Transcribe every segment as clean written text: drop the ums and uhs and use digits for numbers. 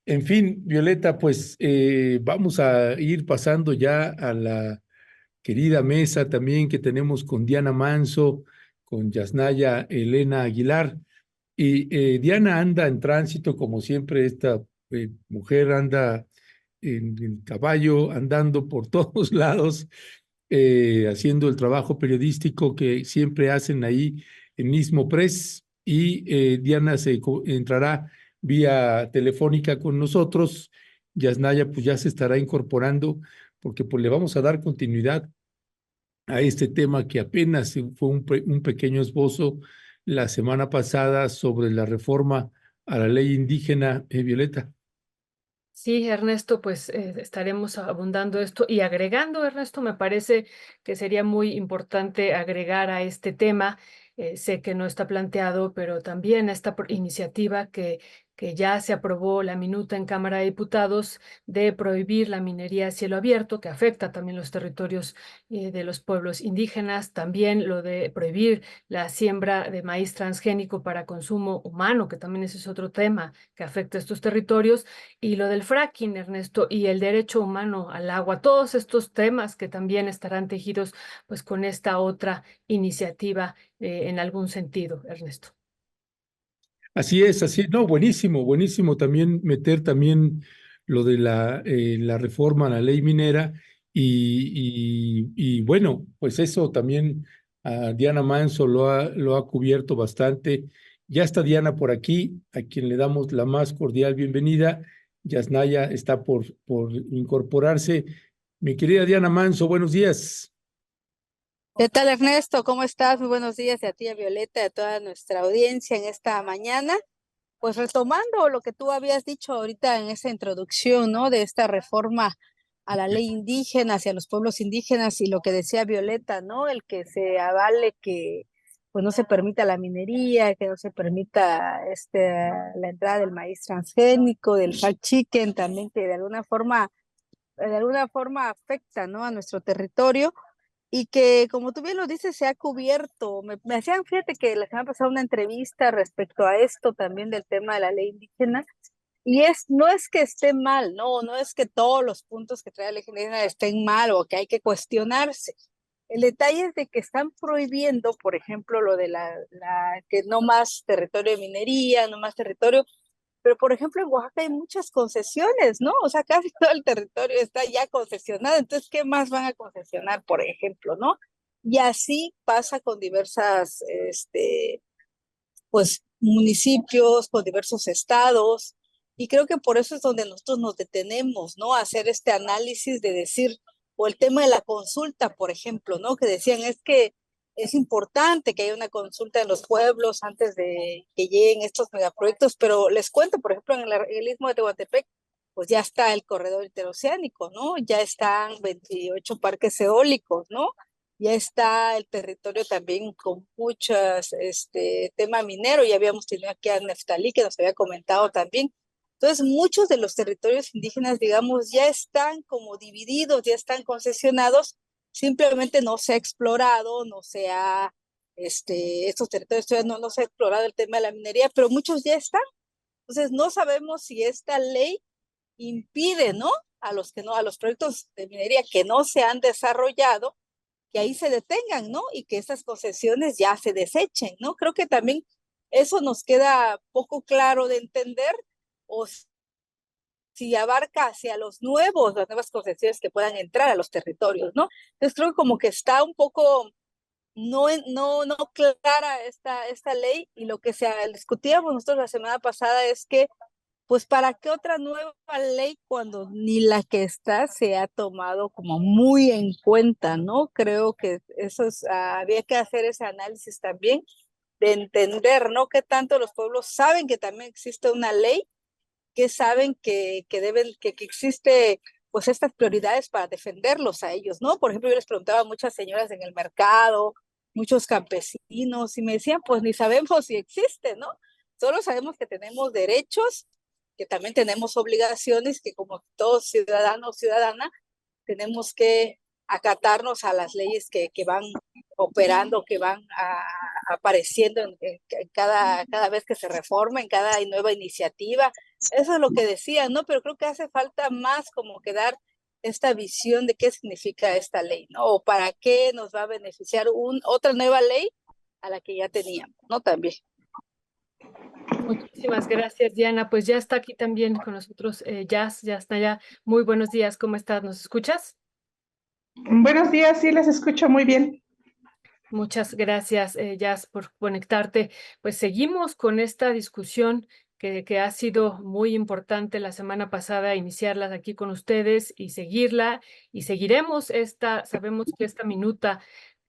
En fin, Violeta, pues vamos a ir pasando ya a la querida mesa también que tenemos con Diana Manso, con Yasnaya Elena Aguilar. Y Diana anda en tránsito, como siempre, esta mujer anda en el caballo, andando por todos lados, haciendo el trabajo periodístico que siempre hacen ahí en Mismo Press. Y Diana entrará vía telefónica con nosotros. Yasnaya pues ya se estará incorporando porque pues le vamos a dar continuidad a este tema que apenas fue un pequeño esbozo la semana pasada sobre la reforma a la ley indígena, Violeta. Sí, Ernesto, pues estaremos abundando esto y agregando, Ernesto, me parece que sería muy importante agregar a este tema, sé que no está planteado, pero también esta iniciativa que ya se aprobó la minuta en Cámara de Diputados de prohibir la minería a cielo abierto, que afecta también los territorios de los pueblos indígenas, también lo de prohibir la siembra de maíz transgénico para consumo humano, que también ese es otro tema que afecta a estos territorios y lo del fracking, Ernesto, y el derecho humano al agua, todos estos temas que también estarán tejidos pues con esta otra iniciativa en algún sentido, Ernesto. Así es, así, no, buenísimo, buenísimo también meter también lo de la reforma a la ley minera y bueno, pues eso también Diana Manso lo ha cubierto bastante. Ya está Diana por aquí, a quien le damos la más cordial bienvenida. Yasnaya está por incorporarse. Mi querida Diana Manso, buenos días. ¿Qué tal, Ernesto? ¿Cómo estás? Muy buenos días y a ti, a Violeta, y a toda nuestra audiencia en esta mañana. Pues retomando lo que tú habías dicho ahorita en esa introducción, ¿no? De esta reforma a la ley indígena, hacia los pueblos indígenas y lo que decía Violeta, ¿no? El que se avale que pues no se permita la minería, que no se permita la entrada del maíz transgénico, del fact chicken también, que de alguna forma afecta, ¿no? A nuestro territorio y que, como tú bien lo dices, se ha cubierto. Me hacían, fíjate que la semana pasada una entrevista respecto a esto también del tema de la ley indígena, y no es que esté mal, no es que todos los puntos que trae la ley indígena estén mal o que hay que cuestionarse. El detalle es de que están prohibiendo, por ejemplo, lo de que no más territorio de minería, no más territorio, pero por ejemplo en Oaxaca hay muchas concesiones, ¿no? O sea, casi todo el territorio está ya concesionado, entonces, ¿qué más van a concesionar, por ejemplo, no? Y así pasa con diversas, pues, municipios, con diversos estados, y creo que por eso es donde nosotros nos detenemos, ¿no? A hacer este análisis de decir, o el tema de la consulta, por ejemplo, ¿no? Que decían, es que es importante que haya una consulta en los pueblos antes de que lleguen estos megaproyectos, pero les cuento, por ejemplo, en el Istmo de Tehuantepec, pues ya está el corredor interoceánico, ¿no? Ya están 28 parques eólicos, ¿no? Ya está el territorio también con muchas, tema minero, ya habíamos tenido aquí a Neftalí que nos había comentado también. Entonces, muchos de los territorios indígenas, digamos, ya están como divididos, ya están concesionados, simplemente no se ha explorado, no se ha, estos territorios todavía no se ha explorado el tema de la minería, pero muchos ya están. Entonces, no sabemos si esta ley impide, ¿no? A los proyectos de minería que no se han desarrollado, que ahí se detengan, ¿no? Y que esas concesiones ya se desechen, ¿no? Creo que también eso nos queda poco claro de entender, o si abarca hacia las nuevas concesiones que puedan entrar a los territorios, ¿no? Entonces creo que como que está un poco no clara esta ley, y lo que discutíamos nosotros la semana pasada es que pues ¿para qué otra nueva ley cuando ni la que está se ha tomado como muy en cuenta, ¿no? Creo que había que hacer ese análisis también de entender, ¿no? Qué tanto los pueblos saben que también existe una ley, que saben que existe pues estas prioridades para defenderlos a ellos, ¿no? Por ejemplo, yo les preguntaba a muchas señoras en el mercado, muchos campesinos, y me decían, pues ni sabemos si existe, ¿no? Solo sabemos que tenemos derechos, que también tenemos obligaciones, que como todo ciudadano o ciudadana tenemos que acatarnos a las leyes que van operando, que van apareciendo en cada vez que se reforma, en cada nueva iniciativa, Eso es lo que decía, ¿no? Pero creo que hace falta más como que dar esta visión de qué significa esta ley, ¿no? O para qué nos va a beneficiar otra nueva ley a la que ya teníamos, ¿no? También. Muchísimas gracias, Diana. Pues ya está aquí también con nosotros ya está ya. Muy buenos días, ¿cómo estás? ¿Nos escuchas? Buenos días, sí, les escucho muy bien. Muchas gracias, Jazz, por conectarte. Pues seguimos con esta discusión que ha sido muy importante la semana pasada, iniciarla aquí con ustedes y seguirla. Y seguiremos sabemos que esta minuta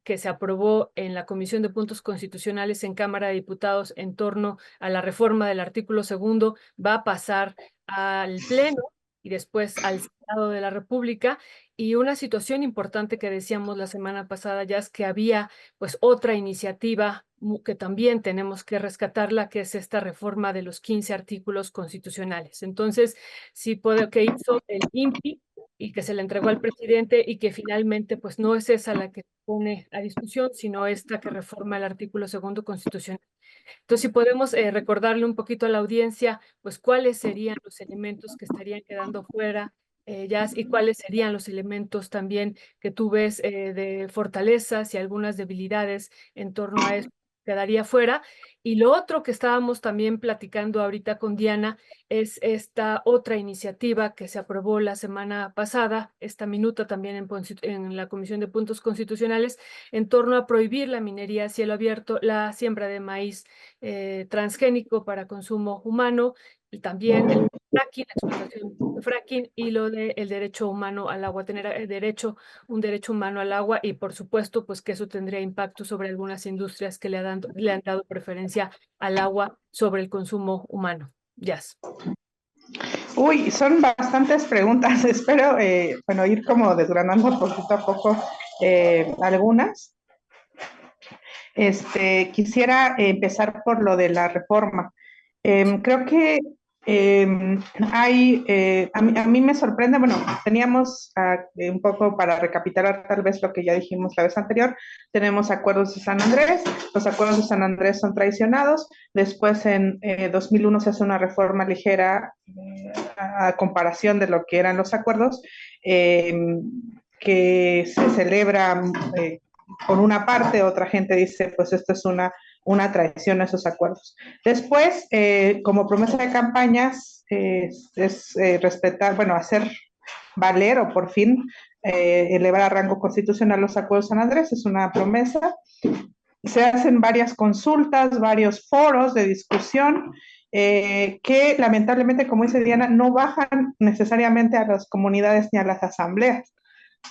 que se aprobó en la Comisión de Puntos Constitucionales en Cámara de Diputados en torno a la reforma del artículo 2 va a pasar al Pleno y después al Senado de la República. Y una situación importante que decíamos la semana pasada ya es que había pues otra iniciativa que también tenemos que rescatarla, que es esta reforma de los 15 artículos constitucionales. Entonces, sí puede que hizo el INPI y que se le entregó al presidente y que finalmente pues no es esa la que pone a discusión, sino esta que reforma el artículo 2 constitucional. Entonces, si podemos recordarle un poquito a la audiencia, pues cuáles serían los elementos que estarían quedando fuera, Jazz, y cuáles serían los elementos también que tú ves de fortalezas y algunas debilidades en torno a eso quedaría fuera. Y lo otro que estábamos también platicando ahorita con Diana es esta otra iniciativa que se aprobó la semana pasada, esta minuta también en la Comisión de Puntos Constitucionales, en torno a prohibir la minería a cielo abierto, la siembra de maíz transgénico para consumo humano, y también el fracking, la explotación de fracking y lo del derecho humano al agua, tener un derecho humano al agua, y por supuesto pues que eso tendría impacto sobre algunas industrias que le han dado preferencia al agua sobre el consumo humano. Jazz. Uy, son bastantes preguntas. Espero, bueno, ir como desgranando poquito a poco algunas. Quisiera empezar por lo de la reforma. Creo que a mí me sorprende, bueno, teníamos un poco para recapitular tal vez lo que ya dijimos la vez anterior, tenemos acuerdos de San Andrés, los acuerdos de San Andrés son traicionados, después en 2001 se hace una reforma ligera a comparación de lo que eran los acuerdos, que se celebra por una parte, otra gente dice, pues esto es una traición a esos acuerdos. Después, como promesa de campañas, respetar, bueno, hacer valer o por fin elevar a rango constitucional los acuerdos de San Andrés, es una promesa. Se hacen varias consultas, varios foros de discusión, que lamentablemente, como dice Diana, no bajan necesariamente a las comunidades ni a las asambleas.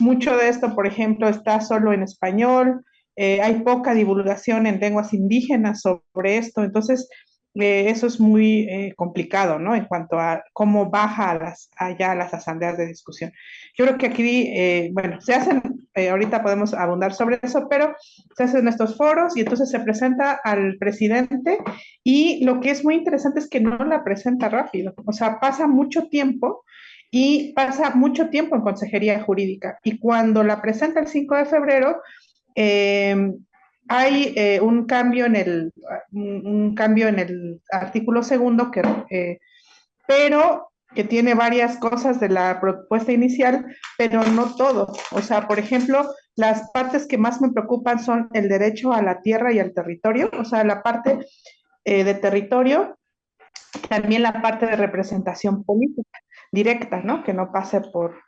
Mucho de esto, por ejemplo, está solo en español, hay poca divulgación en lenguas indígenas sobre esto, entonces eso es muy complicado, ¿no? En cuanto a cómo baja allá a las asambleas de discusión. Yo creo que aquí, bueno, se hacen, ahorita podemos abundar sobre eso, pero se hacen estos foros y entonces se presenta al presidente, y lo que es muy interesante es que no la presenta rápido, o sea, pasa mucho tiempo y pasa mucho tiempo en consejería jurídica. Y cuando la presenta el 5 de febrero, hay un cambio en el artículo 2 pero que tiene varias cosas de la propuesta inicial, pero no todo. O sea, por ejemplo, las partes que más me preocupan son el derecho a la tierra y al territorio, o sea, la parte de territorio, también la parte de representación política directa, ¿no? Que no pase por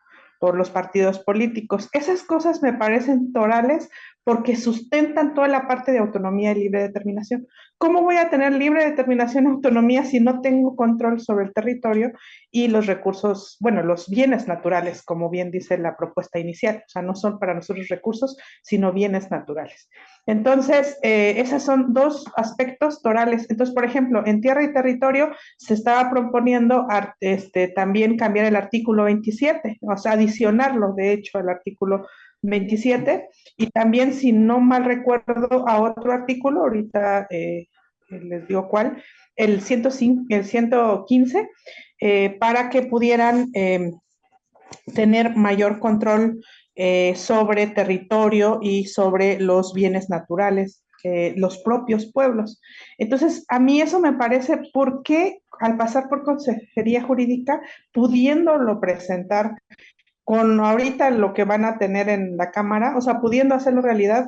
los partidos políticos. Esas cosas me parecen torales porque sustentan toda la parte de autonomía y libre determinación. ¿Cómo voy a tener libre determinación y autonomía si no tengo control sobre el territorio y los recursos, bueno, los bienes naturales, como bien dice la propuesta inicial? O sea, no son para nosotros recursos, sino bienes naturales. Entonces, esos son dos aspectos torales. Entonces, por ejemplo, en tierra y territorio se estaba proponiendo también cambiar el artículo 27, o sea, adicionarlo, de hecho, al artículo 27, y también, si no mal recuerdo, a otro artículo, ahorita les digo cuál, el 115, para que pudieran tener mayor control sobre territorio y sobre los bienes naturales, los propios pueblos. Entonces, a mí eso me parece, ¿por qué al pasar por consejería jurídica, pudiéndolo presentar con ahorita lo que van a tener en la Cámara, o sea, pudiendo hacerlo realidad,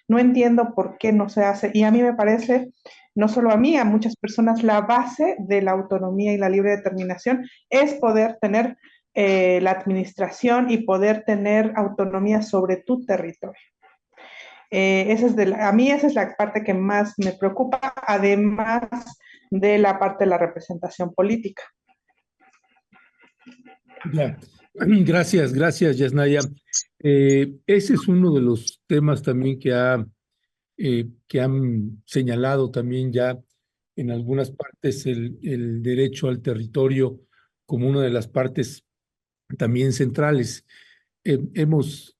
no entiendo por qué no se hace. Y a mí me parece, no solo a mí, a muchas personas, la base de la autonomía y la libre determinación es poder tener la administración y poder tener autonomía sobre tu territorio. A mí esa es la parte que más me preocupa, además de la parte de la representación política. Ya, gracias, Yasnaya. Ese es uno de los temas también que han señalado también ya en algunas partes el derecho al territorio como una de las partes también centrales. Hemos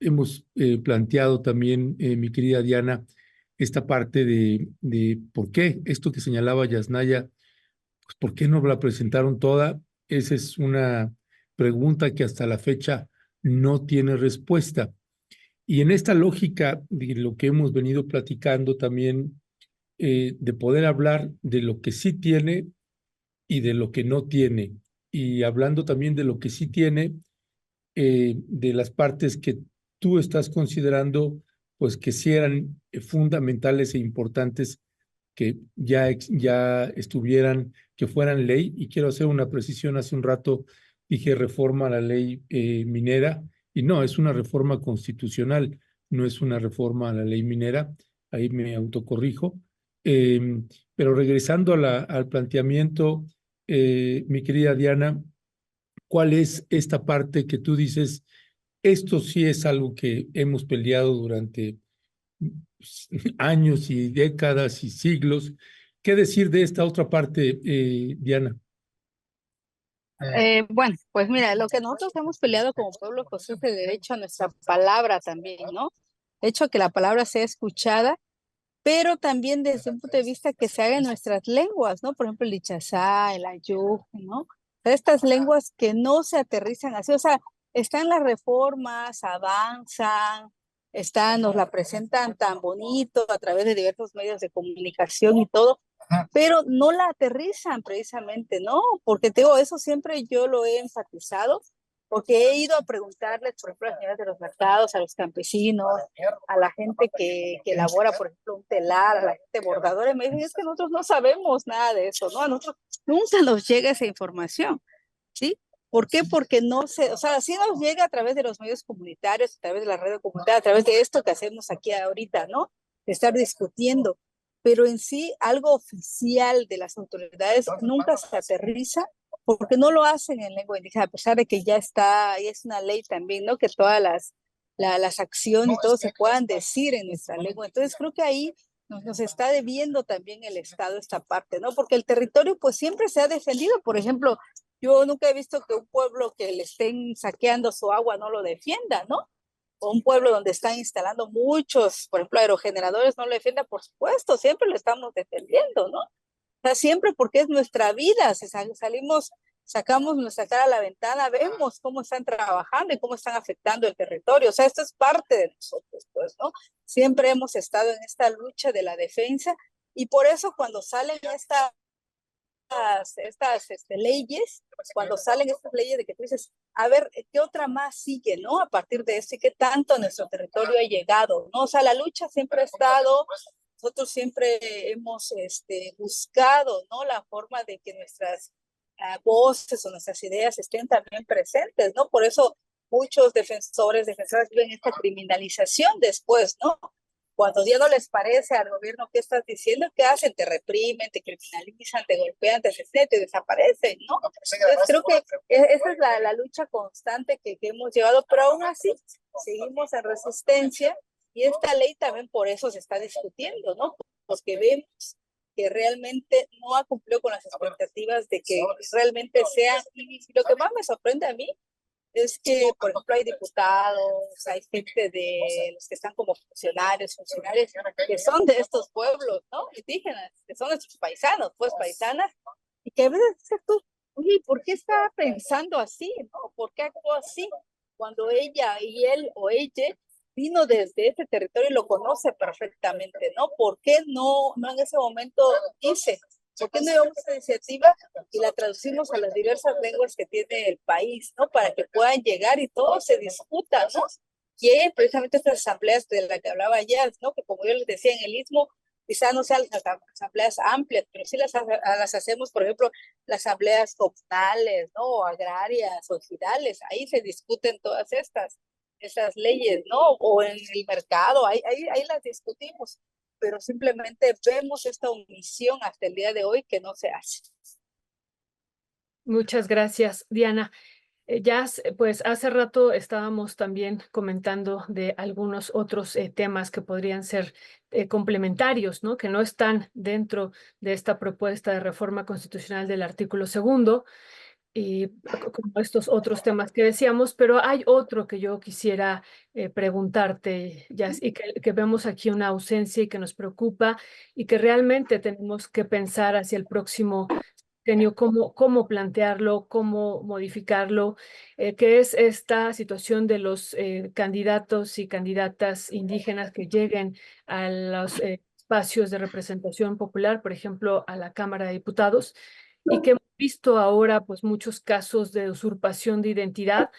planteado también, mi querida Diana, esta parte de por qué esto que señalaba Yasnaya, pues por qué no la presentaron toda. Esa es una pregunta que hasta la fecha no tiene respuesta. Y en esta lógica de lo que hemos venido platicando también, de poder hablar de lo que sí tiene y de lo que no tiene. Y hablando también de lo que sí tiene, de las partes que tú estás considerando, pues que sí eran fundamentales e importantes que ya estuvieran, que fueran ley. Y quiero hacer una precisión: hace un rato dije reforma a la ley minera, y no, es una reforma constitucional, no es una reforma a la ley minera, ahí me autocorrijo. Pero regresando al planteamiento, mi querida Diana, ¿cuál es esta parte que tú dices? Esto sí es algo que hemos peleado durante años y décadas y siglos. ¿Qué decir de esta otra parte, Diana? Bueno, pues mira, lo que nosotros hemos peleado como pueblo pues es el derecho a nuestra palabra también, ¿no? De hecho, que la palabra sea escuchada, pero también desde un punto de vista que se haga en nuestras lenguas, ¿no? Por ejemplo, el Ichazá, el Ayú, ¿no? O sea, estas lenguas que no se aterrizan así, o sea, están las reformas, avanzan, nos la presentan tan bonito a través de diversos medios de comunicación y todo, pero no la aterrizan precisamente, ¿no? Porque te digo, eso siempre yo lo he enfatizado, porque he ido a preguntarles, por ejemplo, a las señoras de los mercados, a los campesinos, a la gente que elabora, por ejemplo, un telar, a la gente bordadora, y me dicen, es que nosotros no sabemos nada de eso, ¿no? A nosotros nunca nos llega esa información, ¿sí? ¿Por qué? Porque no se, o sea, sí nos llega a través de los medios comunitarios, a través de la red comunitaria, a través de esto que hacemos aquí ahorita, ¿no? De estar discutiendo, pero en sí algo oficial de las autoridades nunca se aterriza porque no lo hacen en lengua indígena, a pesar de que ya está, y es una ley también, ¿no? Que todas las acciones y todo se puedan decir en nuestra lengua. Entonces creo que ahí nos está debiendo también el Estado esta parte, ¿no? Porque el territorio pues siempre se ha defendido. Por ejemplo, yo nunca he visto que un pueblo que le estén saqueando su agua no lo defienda, ¿no? O un pueblo donde están instalando muchos, por ejemplo, aerogeneradores, no lo defienda, por supuesto, siempre lo estamos defendiendo, ¿no? O sea, siempre porque es nuestra vida, si salimos, sacamos nuestra cara a la ventana, vemos cómo están trabajando y cómo están afectando el territorio, o sea, esto es parte de nosotros, pues, ¿no? Siempre hemos estado en esta lucha de la defensa y por eso cuando salen estas leyes, cuando salen estas leyes de que tú dices, a ver, ¿qué otra más sigue, no? A partir de esto y qué tanto a nuestro territorio ha llegado, ¿no? O sea, la lucha siempre ha estado, nosotros siempre hemos buscado, ¿no? La forma de que nuestras voces o nuestras ideas estén también presentes, ¿no? Por eso muchos defensoras viven esta criminalización después, ¿no? Cuando ya no les parece al gobierno que estás diciendo, ¿qué hacen? Te reprimen, te criminalizan, te golpean, te asesinan, te desaparecen, ¿no? Entonces creo que esa es la lucha constante que hemos llevado, pero aún así seguimos en resistencia y esta ley también por eso se está discutiendo, ¿no? Porque vemos que realmente no ha cumplido con las expectativas de que realmente sea, y lo que más me sorprende a mí es que, por ejemplo, hay diputados, hay gente de los que están como funcionarios que son de estos pueblos, ¿no? Indígenas, que son nuestros paisanos, pues paisanas, y que a veces dices tú, oye, ¿por qué está pensando así, no? ¿Por qué actuó así? Cuando ella y él o ella vino desde ese territorio y lo conoce perfectamente, ¿no? ¿Por qué no en ese momento dice, ¿Por qué no llevamos esa iniciativa y la traducimos a las diversas lenguas que tiene el país, ¿no? Para que puedan llegar y todo se discuta, ¿no? Y precisamente estas asambleas de las que hablaba ya, ¿no? Que como yo les decía, en el Istmo, quizás no sean las asambleas amplias, pero sí las hacemos, por ejemplo, las asambleas comunales, ¿no? O agrarias o ejidales, ahí se discuten todas estas leyes, ¿no? O en el mercado, ahí las discutimos, pero simplemente vemos esta omisión hasta el día de hoy que no se hace. Muchas gracias, Diana. Pues hace rato estábamos también comentando de algunos otros temas que podrían ser complementarios, ¿no? Que no están dentro de esta propuesta de reforma constitucional del artículo 2, y como estos otros temas que decíamos, pero hay otro que yo quisiera preguntarte, Jazz, y que vemos aquí una ausencia y que nos preocupa y que realmente tenemos que pensar hacia el próximo genio, cómo plantearlo, cómo modificarlo, que es esta situación de los candidatos y candidatas indígenas que lleguen a los espacios de representación popular, por ejemplo, a la Cámara de Diputados, y que hemos visto ahora pues muchos casos de usurpación de identidad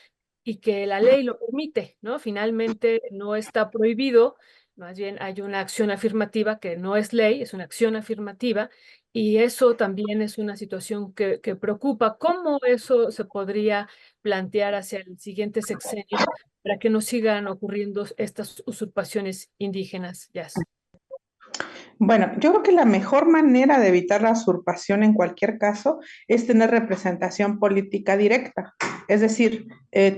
y que la ley lo permite, ¿no? Finalmente no está prohibido, más bien hay una acción afirmativa que no es ley, es una acción afirmativa, y eso también es una situación que preocupa. ¿Cómo eso se podría plantear hacia el siguiente sexenio para que no sigan ocurriendo estas usurpaciones indígenas, Jazz? Bueno, yo creo que la mejor manera de evitar la usurpación en cualquier caso es tener representación política directa. Es decir,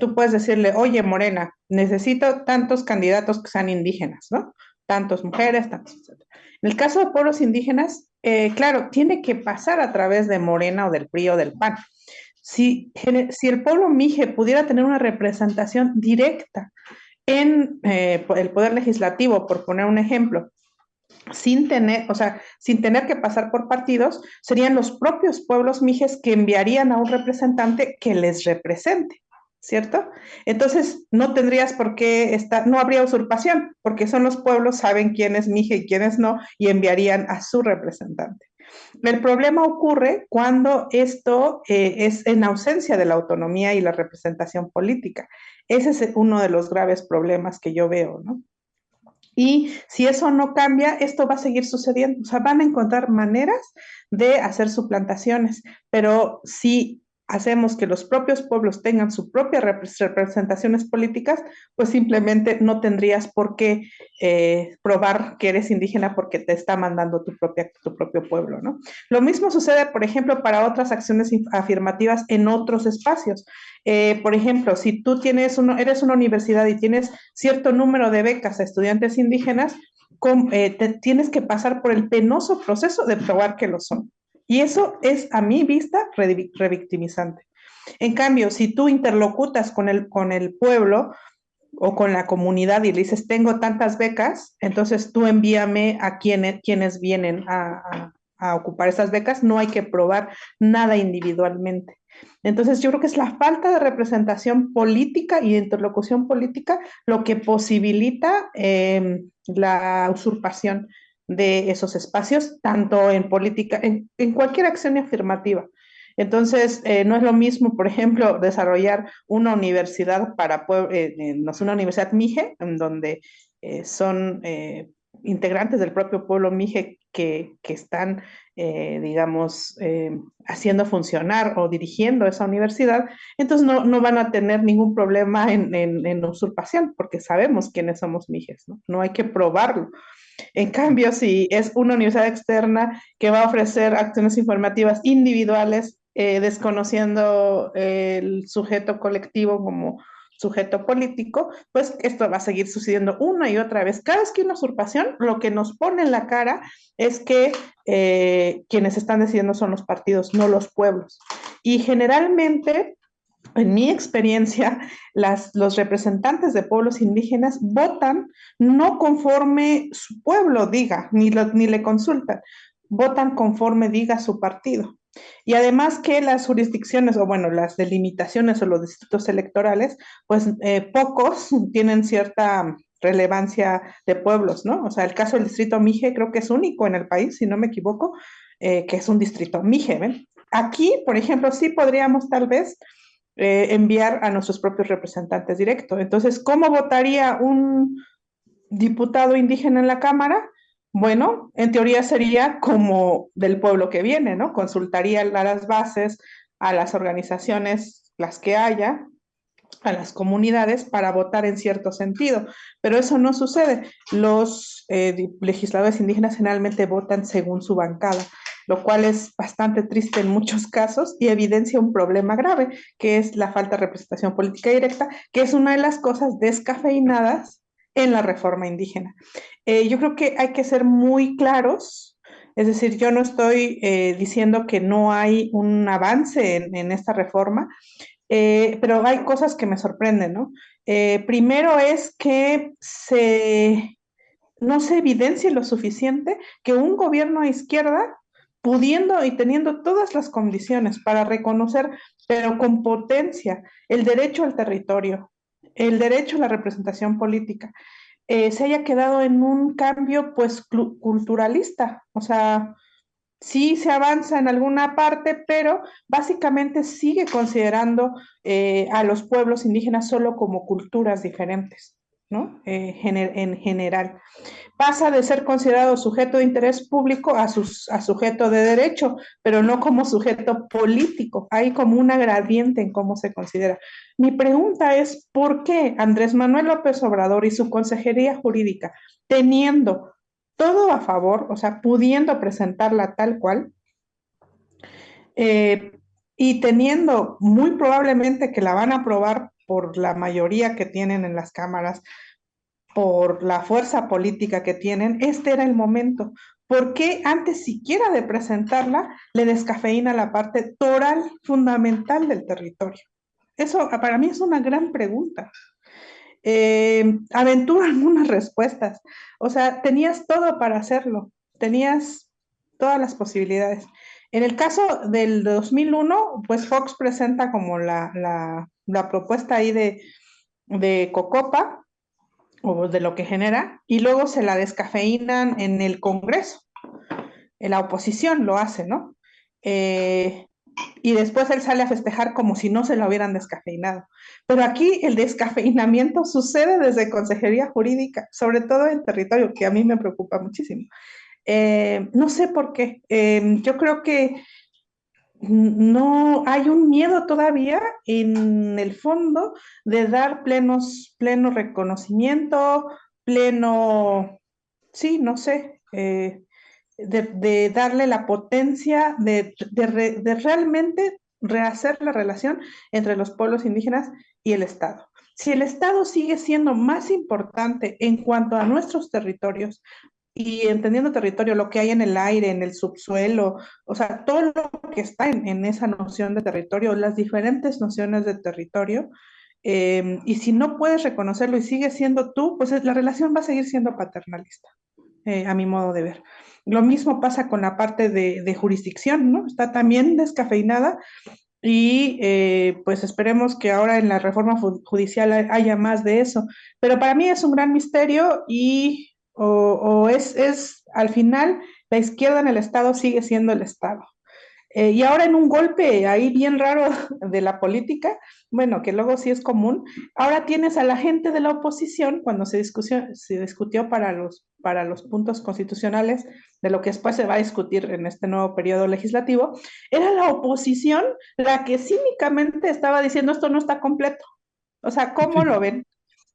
tú puedes decirle, oye, Morena, necesito tantos candidatos que sean indígenas, ¿no? Tantas mujeres, tantos, etc. En el caso de pueblos indígenas, claro, tiene que pasar a través de Morena o del PRI o del PAN. Si el pueblo mije pudiera tener una representación directa en el poder legislativo, por poner un ejemplo, sin tener que pasar por partidos, serían los propios pueblos mijes que enviarían a un representante que les represente, ¿cierto? Entonces, no tendrías por qué no habría usurpación, porque son los pueblos, saben quién es mije y quién es no, y enviarían a su representante. El problema ocurre cuando esto es en ausencia de la autonomía y la representación política. Ese es uno de los graves problemas que yo veo, ¿no? Y si eso no cambia, esto va a seguir sucediendo. O sea, van a encontrar maneras de hacer suplantaciones, pero si hacemos que los propios pueblos tengan sus propias representaciones políticas, pues simplemente no tendrías por qué probar que eres indígena porque te está mandando tu propio pueblo, ¿no? Lo mismo sucede, por ejemplo, para otras acciones afirmativas en otros espacios. Por ejemplo, si tú eres una universidad y tienes cierto número de becas a estudiantes indígenas, tienes que pasar por el penoso proceso de probar que lo son. Y eso es, a mi vista, revictimizante. En cambio, si tú interlocutas con el pueblo o con la comunidad y le dices, tengo tantas becas, entonces tú envíame a quienes vienen a ocupar esas becas, no hay que probar nada individualmente. Entonces yo creo que es la falta de representación política y de interlocución política lo que posibilita la usurpación de esos espacios, tanto en política, en cualquier acción afirmativa. Entonces, no es lo mismo, por ejemplo, desarrollar una universidad no sé, una universidad mije, en donde son integrantes del propio pueblo mije que están, digamos, haciendo funcionar o dirigiendo esa universidad, entonces no van a tener ningún problema en usurpación, porque sabemos quiénes somos mijes, ¿no? No hay que probarlo. En cambio, si es una universidad externa que va a ofrecer acciones informativas individuales, desconociendo el sujeto colectivo como sujeto político, pues esto va a seguir sucediendo una y otra vez. Cada vez que hay una usurpación, lo que nos pone en la cara es que quienes están decidiendo son los partidos, no los pueblos. Y generalmente, en mi experiencia, los representantes de pueblos indígenas votan no conforme su pueblo diga, ni le consultan, votan conforme diga su partido. Y además que las jurisdicciones, o bueno, las delimitaciones o los distritos electorales, pues pocos tienen cierta relevancia de pueblos, ¿no? O sea, el caso del distrito Mije creo que es único en el país, si no me equivoco, que es un distrito MIGE, ¿ven? Aquí, por ejemplo, sí podríamos tal vez enviar a nuestros propios representantes directos. Entonces, ¿cómo votaría un diputado indígena en la Cámara? Bueno, en teoría sería como del pueblo que viene, ¿no? Consultaría a las bases, a las organizaciones, las que haya, a las comunidades para votar en cierto sentido, pero eso no sucede. Los legisladores indígenas generalmente votan según su bancada, lo cual es bastante triste en muchos casos y evidencia un problema grave, que es la falta de representación política directa, que es una de las cosas descafeinadas en la reforma indígena. Yo creo que hay que ser muy claros, es decir, yo no estoy diciendo que no hay un avance en esta reforma, pero hay cosas que me sorprenden, ¿no? Primero es que no se evidencie lo suficiente que un gobierno a izquierda, pudiendo y teniendo todas las condiciones para reconocer, pero con potencia, el derecho al territorio, el derecho a la representación política, se haya quedado en un cambio pues culturalista, o sea, sí se avanza en alguna parte, pero básicamente sigue considerando a los pueblos indígenas solo como culturas diferentes, ¿no? En general. Pasa de ser considerado sujeto de interés público a sujeto de derecho, pero no como sujeto político. Hay como una gradiente en cómo se considera. Mi pregunta es, ¿por qué Andrés Manuel López Obrador y su consejería jurídica, teniendo todo a favor, o sea, pudiendo presentarla tal cual, eh, y teniendo muy probablemente que la van a aprobar por la mayoría que tienen en las cámaras, por la fuerza política que tienen, este era el momento? ¿Por qué antes siquiera de presentarla le descafeína la parte toral fundamental del territorio? Eso para mí es una gran pregunta. Aventura algunas respuestas. O sea, tenías todo para hacerlo, tenías todas las posibilidades. En el caso del 2001, pues Fox presenta como la propuesta ahí de Cocopa, o de lo que genera, y luego se la descafeinan en el Congreso. En la oposición lo hace, ¿no? Y después él sale a festejar como si no se lo hubieran descafeinado. Pero aquí el descafeinamiento sucede desde Consejería Jurídica, sobre todo en territorio, que a mí me preocupa muchísimo. No sé por qué. Yo creo que no hay un miedo todavía en el fondo de dar pleno reconocimiento, pleno, sí, no sé, de darle la potencia de realmente rehacer la relación entre los pueblos indígenas y el Estado. Si el Estado sigue siendo más importante en cuanto a nuestros territorios, y entendiendo territorio, lo que hay en el aire, en el subsuelo, o sea, todo lo que está en esa noción de territorio, las diferentes nociones de territorio, y si no puedes reconocerlo y sigues siendo tú, pues la relación va a seguir siendo paternalista, a mi modo de ver. Lo mismo pasa con la parte de jurisdicción, ¿no? Está también descafeinada y pues esperemos que ahora en la reforma judicial haya más de eso. Pero para mí es un gran misterio y o es al final la izquierda en el Estado sigue siendo el Estado. Y ahora en un golpe ahí bien raro de la política, bueno, que luego sí es común, ahora tienes a la gente de la oposición, cuando se discutió para los puntos constitucionales de lo que después se va a discutir en este nuevo periodo legislativo, era la oposición la que cínicamente estaba diciendo esto no está completo. O sea, ¿cómo lo ven?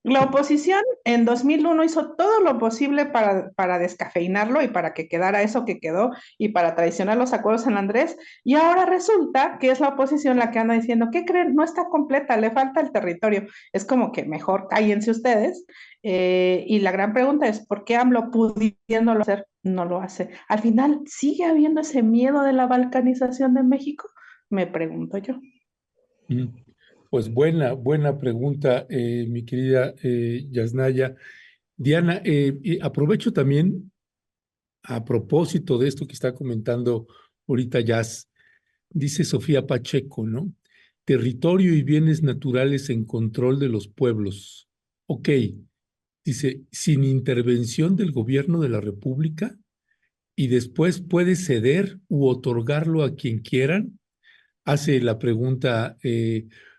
La oposición en 2001 hizo todo lo posible para descafeinarlo y para que quedara eso que quedó y para traicionar los acuerdos en Andrés. Y ahora resulta que es la oposición la que anda diciendo, ¿qué creen? No está completa, le falta el territorio. Es como que mejor cállense ustedes. Y la gran pregunta es, ¿por qué AMLO pudiéndolo hacer no lo hace? Al final, ¿sigue habiendo ese miedo de la balcanización de México? Me pregunto yo. Mm. Pues buena pregunta, mi querida Yasnaya. Diana, y aprovecho también a propósito de esto que está comentando ahorita Jazz, dice Sofía Pacheco, ¿no? Territorio y bienes naturales en control de los pueblos. Ok, dice, sin intervención del gobierno de la República, y después puede ceder u otorgarlo a quien quieran? Hace la pregunta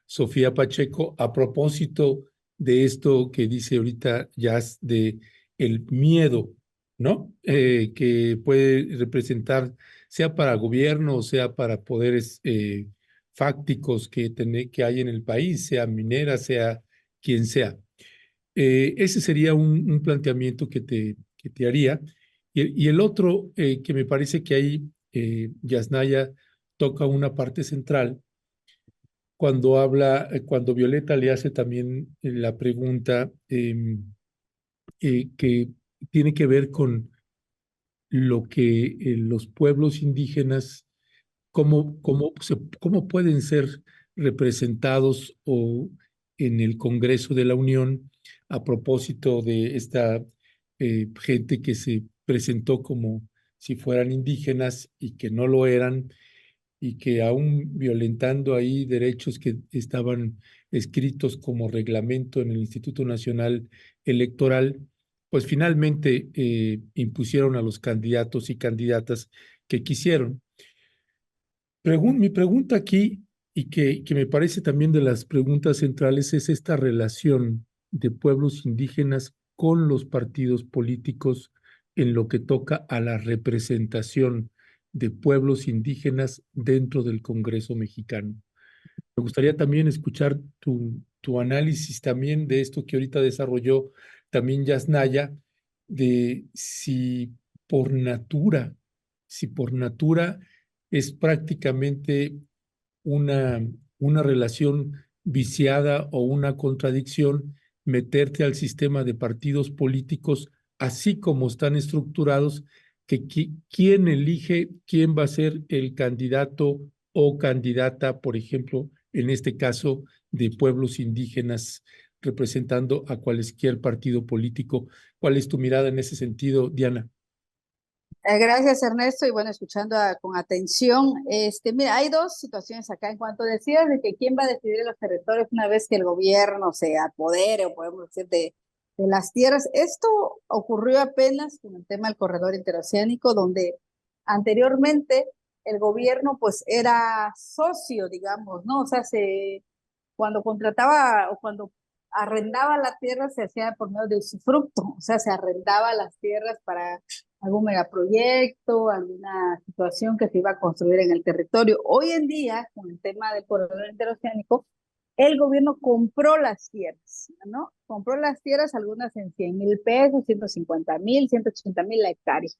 Sofía Pacheco a propósito de esto que dice ahorita Jazz de el miedo, ¿no? Que puede representar, sea para gobierno o sea para poderes fácticos que hay en el país, sea minera, sea quien sea. Ese sería un planteamiento que te haría. Y el otro, que me parece que ahí Yasnaya toca una parte central, cuando habla, cuando Violeta le hace también la pregunta que tiene que ver con lo que los pueblos indígenas, cómo pueden ser representados o en el Congreso de la Unión a propósito de esta gente que se presentó como si fueran indígenas y que no lo eran, y que aún violentando ahí derechos que estaban escritos como reglamento en el Instituto Nacional Electoral, pues finalmente impusieron a los candidatos y candidatas que quisieron. Mi pregunta aquí, y que me parece también de las preguntas centrales, es esta relación de pueblos indígenas con los partidos políticos en lo que toca a la representación de pueblos indígenas dentro del Congreso mexicano. Me gustaría también escuchar tu análisis también de esto que ahorita desarrolló también Yasnaya, de por natura, si por natura es prácticamente una, una relación viciada o una contradicción meterte al sistema de partidos políticos así como están estructurados, que quién elige quién va a ser el candidato o candidata, por ejemplo, en este caso de pueblos indígenas representando a cualquier partido político. ¿Cuál es tu mirada en ese sentido, Diana? Gracias, Ernesto, y bueno, escuchando con atención. Mira, hay dos situaciones acá en cuanto decías de que quién va a decidir en los territorios una vez que el gobierno se apodere, o podemos decir, de las tierras. Esto ocurrió apenas con el tema del corredor interoceánico, donde anteriormente el gobierno pues era socio, digamos, ¿no? O sea, cuando contrataba o cuando arrendaba la tierra se hacía por medio de usufructo, o sea, se arrendaba las tierras para algún megaproyecto, alguna situación que se iba a construir en el territorio. Hoy en día, con el tema del corredor interoceánico, el gobierno compró las tierras, ¿no? Compró las tierras, algunas en 100,000 pesos, 150,000, 180,000 la hectárea.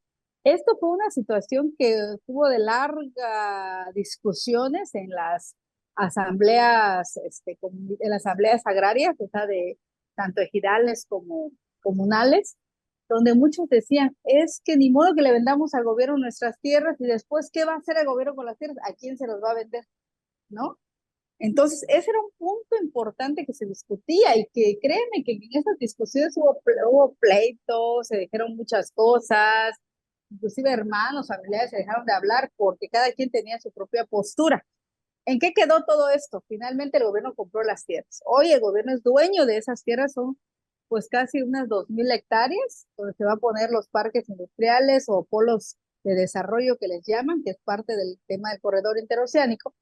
Esto fue una situación que tuvo de largas discusiones en las asambleas, en las asambleas agrarias, o sea, de tanto ejidales como comunales, donde muchos decían, es que ni modo que le vendamos al gobierno nuestras tierras y después, ¿qué va a hacer el gobierno con las tierras? ¿A quién se los va a vender? ¿No? Entonces, ese era un punto importante que se discutía y que créeme que en esas discusiones hubo pleitos, se dijeron muchas cosas, inclusive hermanos, familiares se dejaron de hablar porque cada quien tenía su propia postura. ¿En qué quedó todo esto? Finalmente el gobierno compró las tierras. Hoy el gobierno es dueño de esas tierras, son pues casi unas 2,000 hectáreas, donde se van a poner los parques industriales o polos de desarrollo que les llaman, que es parte del tema del corredor interoceánico.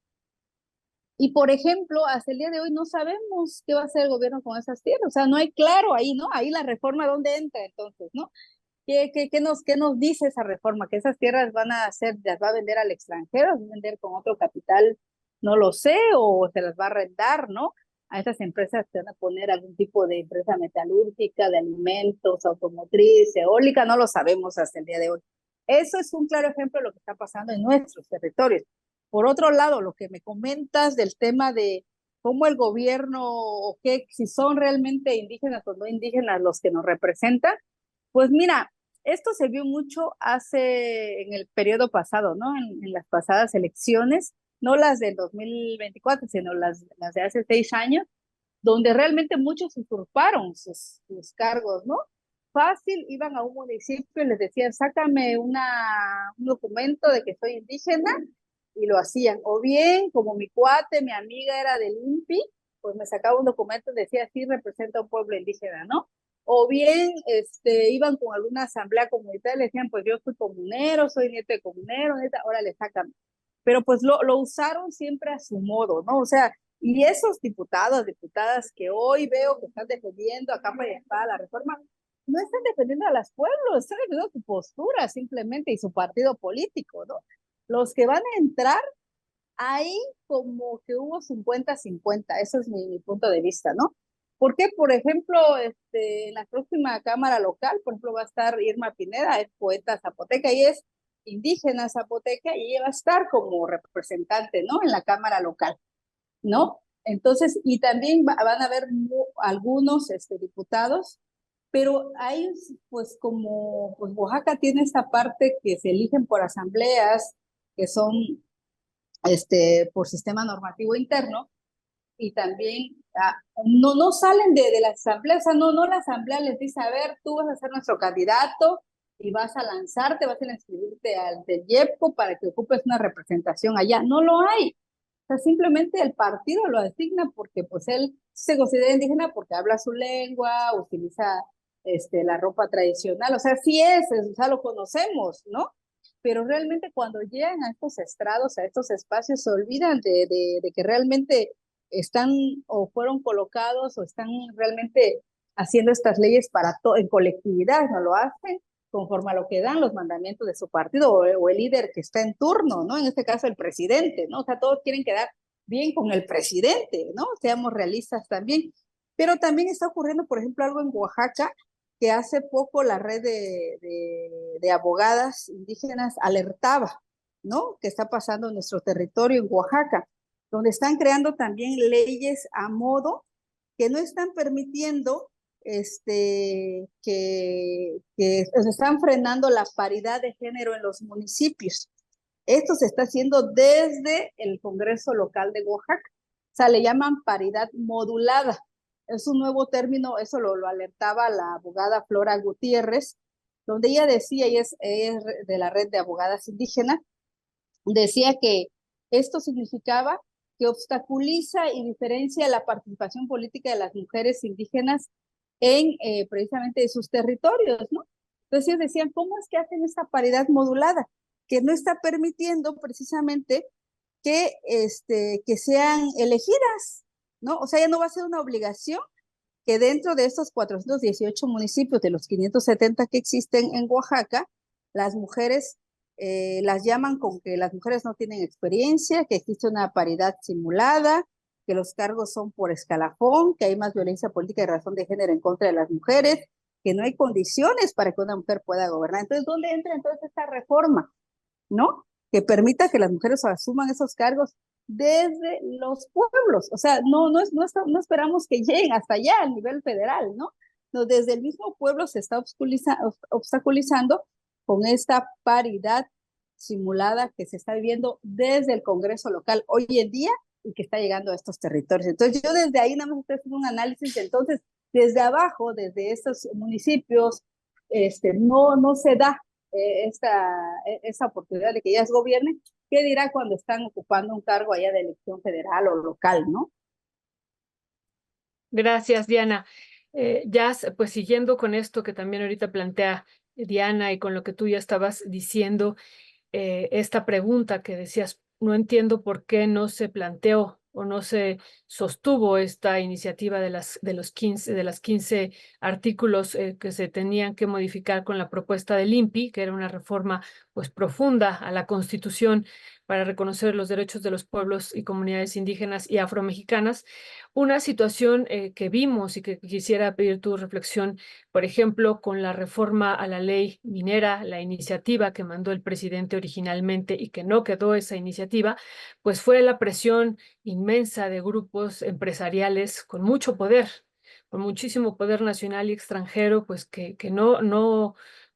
Y por ejemplo, hasta el día de hoy no sabemos qué va a hacer el gobierno con esas tierras, o sea, no hay claro ahí, ¿no? Ahí la reforma, ¿dónde entra entonces, no? ¿Qué nos dice esa reforma? ¿Que esas tierras van a hacer, las va a vender al extranjero, las va a vender con otro capital? No lo sé, o se las va a arrendar, ¿no? A esas empresas se van a poner algún tipo de empresa metalúrgica, de alimentos, automotriz, eólica, no lo sabemos hasta el día de hoy. Eso es un claro ejemplo de lo que está pasando en nuestros territorios. Por otro lado, lo que me comentas del tema de cómo el gobierno, o qué, si son realmente indígenas o no indígenas los que nos representan, pues mira, esto se vio mucho en el periodo pasado, ¿no? En las pasadas elecciones, no las del 2024, sino las de hace 6 años, donde realmente muchos usurparon sus cargos, ¿no? Fácil, iban a un municipio y les decían, sácame un documento de que soy indígena, y lo hacían. O bien, como mi cuate, mi amiga era del INPI, pues me sacaba un documento y decía, sí, representa a un pueblo indígena, ¿no? o bien iban con alguna asamblea comunitaria, le decían, pues yo soy comunero, soy nieto de comunero, ahora le sacan. Pero pues lo usaron siempre a su modo, ¿no? O sea, y esos diputados, diputadas que hoy veo que están defendiendo a capa y espada la reforma, no están defendiendo a los pueblos, están defendiendo su postura simplemente y su partido político, ¿no? Los que van a entrar ahí como que hubo 50-50, eso es mi punto de vista, ¿no? Porque, por ejemplo, en la próxima Cámara Local, por ejemplo, va a estar Irma Pineda, es poeta zapoteca y es indígena zapoteca y ella va a estar como representante, ¿no? En la Cámara Local, ¿no? Entonces, y también van a haber algunos diputados, pero hay, pues como pues Oaxaca tiene esta parte que se eligen por asambleas, que son por sistema normativo interno, y también no salen de la asamblea, o sea, no la asamblea les dice, a ver, tú vas a ser nuestro candidato y vas a lanzarte, vas a inscribirte al del IEPCO para que ocupes una representación allá. No lo hay. O sea, simplemente el partido lo designa porque pues él se considera indígena porque habla su lengua, utiliza la ropa tradicional, o sea, sí o sea, lo conocemos, ¿no? Pero realmente cuando llegan a estos estrados, a estos espacios, se olvidan de que realmente están o fueron colocados o están realmente haciendo estas leyes para en colectividad, no lo hacen conforme a lo que dan los mandamientos de su partido o el líder que está en turno, ¿no? En este caso el presidente, ¿no? O sea, todos quieren quedar bien con el presidente, ¿no? Seamos realistas también. Pero también está ocurriendo, por ejemplo, algo en Oaxaca, que hace poco la red de abogadas indígenas alertaba, ¿no? Que está pasando en nuestro territorio, en Oaxaca, donde están creando también leyes a modo que no están permitiendo que están frenando la paridad de género en los municipios. Esto se está haciendo desde el Congreso Local de Oaxaca. O sea, le llaman paridad modulada. Es un nuevo término, eso lo alertaba la abogada Flora Gutiérrez, donde ella decía, y es de la red de abogadas indígenas, decía que esto significaba que obstaculiza y diferencia la participación política de las mujeres indígenas en precisamente sus territorios, ¿no? Entonces ellos decían, ¿cómo es que hacen esta paridad modulada? Que no está permitiendo precisamente que sean elegidas, ¿no? O sea, ya no va a ser una obligación que dentro de estos 418 municipios de los 570 que existen en Oaxaca, las mujeres las llaman con que las mujeres no tienen experiencia, que existe una paridad simulada, que los cargos son por escalafón, que hay más violencia política y razón de género en contra de las mujeres, que no hay condiciones para que una mujer pueda gobernar. Entonces, ¿dónde entra entonces esta reforma? ¿No? Que permita que las mujeres asuman esos cargos desde los pueblos. O sea, no esperamos que lleguen hasta allá a nivel federal, ¿no? No, desde el mismo pueblo se está obstaculizando con esta paridad simulada que se está viviendo desde el Congreso local hoy en día y que está llegando a estos territorios. Entonces, yo desde ahí nada más estoy haciendo un análisis, entonces, desde abajo, desde estos municipios, no se da esa oportunidad de que ellas gobiernen. ¿Qué dirá cuando están ocupando un cargo allá de elección federal o local, no? Gracias, Diana. Ya, pues siguiendo con esto que también ahorita plantea Diana y con lo que tú ya estabas diciendo, esta pregunta que decías, no entiendo por qué no se planteó o no se sostuvo esta iniciativa de las 15 artículos que se tenían que modificar con la propuesta del INPI, que era una reforma pues profunda a la Constitución para reconocer los derechos de los pueblos y comunidades indígenas y afromexicanas. Una situación que vimos y que quisiera pedir tu reflexión, por ejemplo, con la reforma a la ley minera, la iniciativa que mandó el presidente originalmente y que no quedó esa iniciativa, pues fue la presión inmensa de grupos empresariales con mucho poder, con muchísimo poder nacional y extranjero, pues que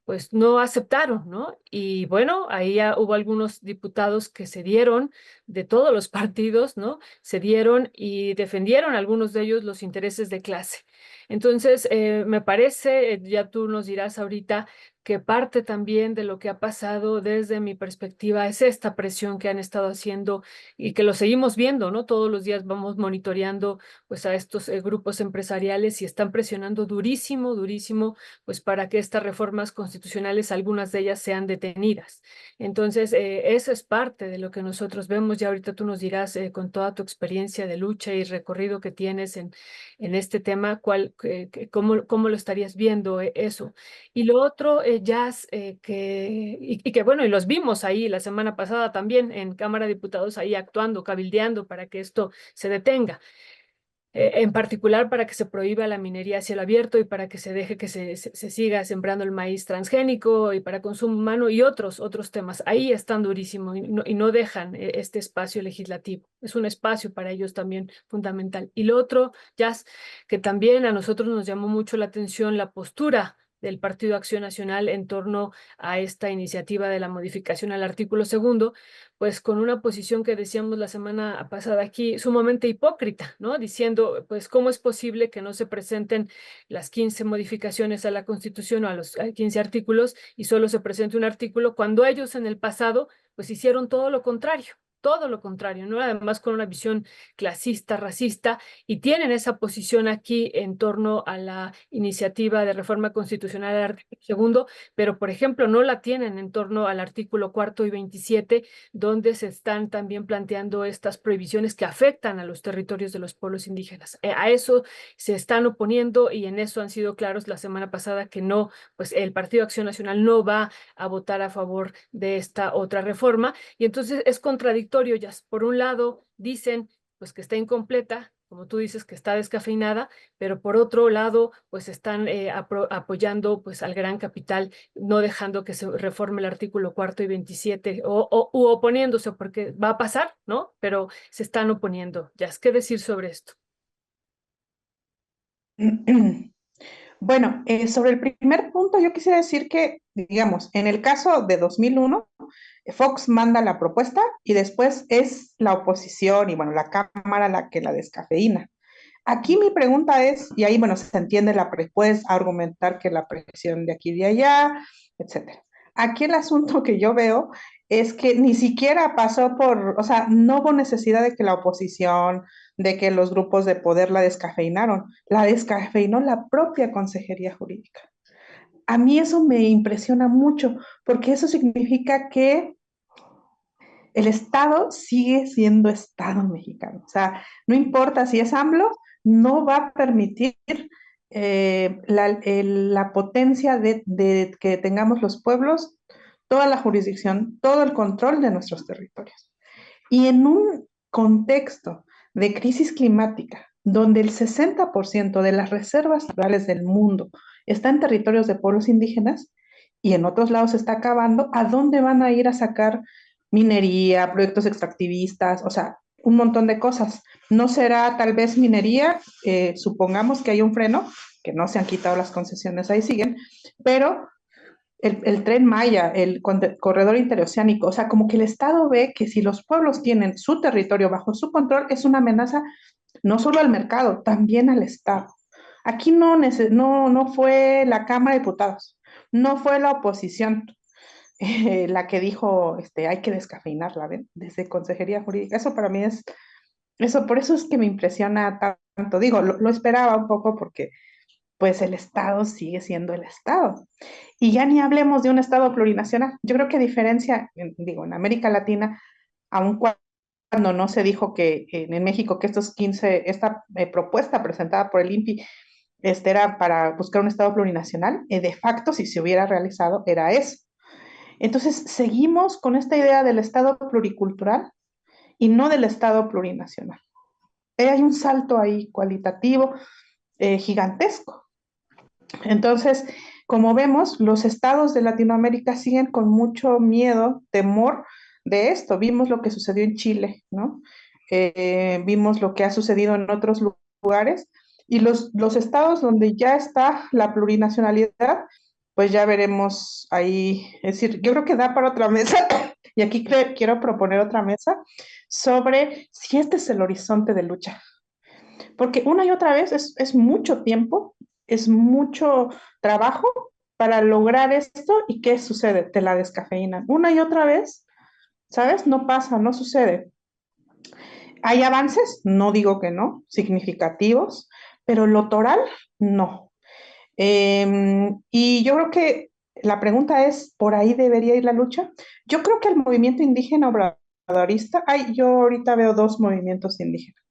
pues no aceptaron, ¿no? Y bueno, ahí ya hubo algunos diputados que se dieron de todos los partidos, ¿no? Se dieron y defendieron algunos de ellos los intereses de clase. Entonces, me parece, ya tú nos dirás ahorita, que parte también de lo que ha pasado desde mi perspectiva es esta presión que han estado haciendo y que lo seguimos viendo, ¿no? Todos los días vamos monitoreando pues a estos grupos empresariales y están presionando durísimo, durísimo, pues para que estas reformas constitucionales, algunas de ellas sean detenidas. Entonces, eso es parte de lo que nosotros vemos. Ya ahorita tú nos dirás con toda tu experiencia de lucha y recorrido que tienes en este tema, cómo lo estarías viendo eso. Y lo otro, Jazz, y que bueno, y los vimos ahí la semana pasada también en Cámara de Diputados ahí actuando, cabildeando para que esto se detenga. En particular para que se prohíba la minería a cielo abierto y para que se deje que se siga sembrando el maíz transgénico y para consumo humano y otros temas. Ahí están durísimo y no dejan este espacio legislativo. Es un espacio para ellos también fundamental. Y lo otro, Jazz, que también a nosotros nos llamó mucho la atención la postura del Partido Acción Nacional en torno a esta iniciativa de la modificación al artículo 2º, pues con una posición que decíamos la semana pasada aquí, sumamente hipócrita, ¿no? Diciendo, pues, ¿cómo es posible que no se presenten las 15 modificaciones a la Constitución o a los 15 artículos y solo se presente un artículo cuando ellos en el pasado, pues, hicieron todo lo contrario? Todo lo contrario, ¿no? Además con una visión clasista, racista, y tienen esa posición aquí en torno a la iniciativa de reforma constitucional al artículo 2º, pero por ejemplo no la tienen en torno al artículo 4 y 27, donde se están también planteando estas prohibiciones que afectan a los territorios de los pueblos indígenas. A eso se están oponiendo y en eso han sido claros la semana pasada que no, pues el Partido Acción Nacional no va a votar a favor de esta otra reforma. Y entonces es contradictorio, ya por un lado dicen pues que está incompleta, como tú dices, que está descafeinada, pero por otro lado, pues están apoyando pues al gran capital, no dejando que se reforme el artículo 4 y 27, u oponiéndose, porque va a pasar, ¿no? Pero se están oponiendo. Ya, ¿qué decir sobre esto? Bueno, sobre el primer punto, yo quisiera decir que, digamos, en el caso de 2001, Fox manda la propuesta y después es la oposición y, bueno, la Cámara la que la descafeína. Aquí mi pregunta es, y ahí, bueno, se entiende puedes argumentar que la presión de aquí y de allá, etcétera. Aquí el asunto que yo veo es que ni siquiera pasó o sea, no hubo necesidad de que la oposición, de que los grupos de poder la descafeinó la propia Consejería Jurídica. A mí eso me impresiona mucho, porque eso significa que el Estado sigue siendo Estado mexicano. O sea, no importa si es AMLO, no va a permitir la potencia de que tengamos los pueblos, toda la jurisdicción, todo el control de nuestros territorios. Y en un contexto de crisis climática, donde el 60% de las reservas naturales del mundo está en territorios de pueblos indígenas y en otros lados se está acabando, ¿a dónde van a ir a sacar minería, proyectos extractivistas, o sea, un montón de cosas? No será tal vez minería, supongamos que hay un freno, que no se han quitado las concesiones, ahí siguen, pero el Tren Maya, el corredor interoceánico, o sea, como que el Estado ve que si los pueblos tienen su territorio bajo su control, es una amenaza no solo al mercado, también al Estado. Aquí no fue la Cámara de Diputados, no fue la oposición la que dijo, hay que descafeinarla, ¿ven? Desde Consejería Jurídica. Eso para mí por eso es que me impresiona tanto. Digo, lo esperaba un poco porque pues el Estado sigue siendo el Estado. Y ya ni hablemos de un Estado plurinacional. Yo creo que a diferencia, en América Latina, aun cuando no se dijo que en México que esta propuesta presentada por el INPI era para buscar un Estado plurinacional, de facto, si se hubiera realizado, era eso. Entonces, seguimos con esta idea del Estado pluricultural y no del Estado plurinacional. Hay un salto ahí cualitativo gigantesco. Entonces, como vemos, los estados de Latinoamérica siguen con mucho miedo, temor de esto. Vimos lo que sucedió en Chile, ¿no? Vimos lo que ha sucedido en otros lugares y los estados donde ya está la plurinacionalidad, pues ya veremos ahí. Es decir, yo creo que da para otra mesa y aquí quiero proponer otra mesa sobre si este es el horizonte de lucha. Porque una y otra vez es mucho tiempo, es mucho trabajo para lograr esto, ¿y qué sucede? Te la descafeinan una y otra vez, ¿sabes? No pasa, no sucede. ¿Hay avances? No digo que no, significativos, pero lo toral, no. Y yo creo que la pregunta es, ¿por ahí debería ir la lucha? Yo creo que el movimiento indígena obradorista, yo ahorita veo dos movimientos indígenas.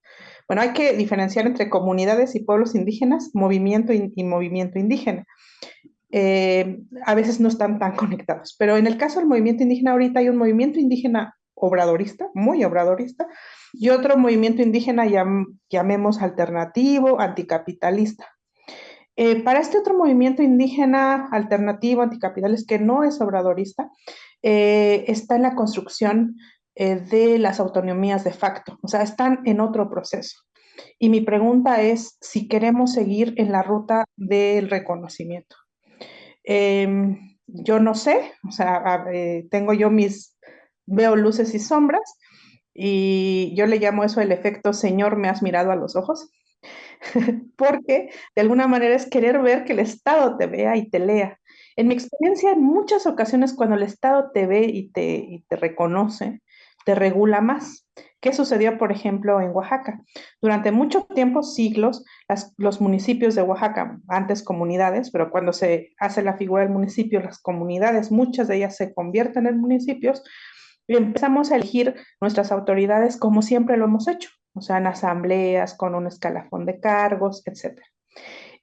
Bueno, hay que diferenciar entre comunidades y pueblos indígenas, movimiento y movimiento indígena. A veces no están tan conectados, pero en el caso del movimiento indígena ahorita hay un movimiento indígena obradorista, muy obradorista, y otro movimiento indígena llamemos alternativo, anticapitalista. Para este otro movimiento indígena alternativo, anticapitalista, que no es obradorista, está en la construcción de las autonomías de facto, o sea, están en otro proceso. Y mi pregunta es si queremos seguir en la ruta del reconocimiento. Yo no sé, o sea, tengo yo veo luces y sombras, y yo le llamo eso el efecto Señor, me has mirado a los ojos, porque de alguna manera es querer ver que el Estado te vea y te lea. En mi experiencia, en muchas ocasiones cuando el Estado te ve y te reconoce, te regula más. ¿Qué sucedió, por ejemplo, en Oaxaca? Durante mucho tiempo, siglos, los municipios de Oaxaca, antes comunidades, pero cuando se hace la figura del municipio, las comunidades, muchas de ellas se convierten en municipios, y empezamos a elegir nuestras autoridades como siempre lo hemos hecho, o sea, en asambleas, con un escalafón de cargos, etcétera.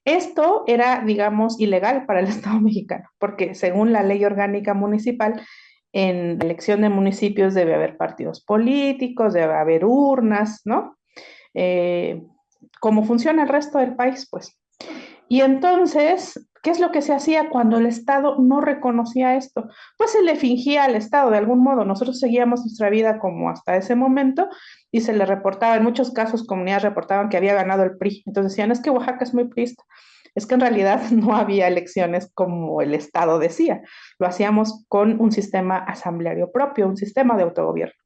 Esto era, digamos, ilegal para el Estado mexicano, porque según la ley orgánica municipal, en la elección de municipios debe haber partidos políticos, debe haber urnas, ¿no? Eh, ¿Cómo funciona el resto del país? Pues. Y entonces, ¿qué es lo que se hacía cuando el Estado no reconocía esto? Pues se le fingía al Estado de algún modo. Nosotros seguíamos nuestra vida como hasta ese momento y se le reportaba, en muchos casos comunidades reportaban que había ganado el PRI. Entonces decían, es que Oaxaca es muy priista. Es que en realidad no había elecciones como el Estado decía. Lo hacíamos con un sistema asambleario propio, un sistema de autogobierno.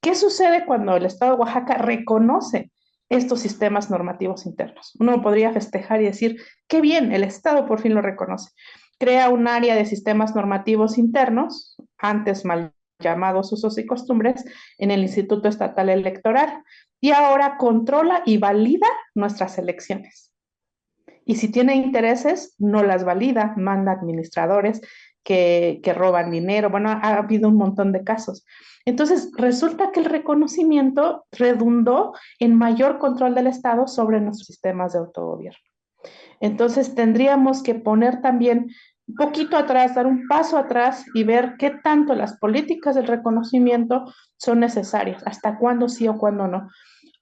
¿Qué sucede cuando el Estado de Oaxaca reconoce estos sistemas normativos internos? Uno podría festejar y decir, qué bien, el Estado por fin lo reconoce. Crea un área de sistemas normativos internos, antes mal llamados usos y costumbres, en el Instituto Estatal Electoral, y ahora controla y valida nuestras elecciones. Y si tiene intereses, no las valida, manda administradores que roban dinero. Bueno, ha habido un montón de casos. Entonces, resulta que el reconocimiento redundó en mayor control del Estado sobre nuestros sistemas de autogobierno. Entonces, tendríamos que poner también un poquito atrás, dar un paso atrás y ver qué tanto las políticas del reconocimiento son necesarias, hasta cuándo sí o cuándo no.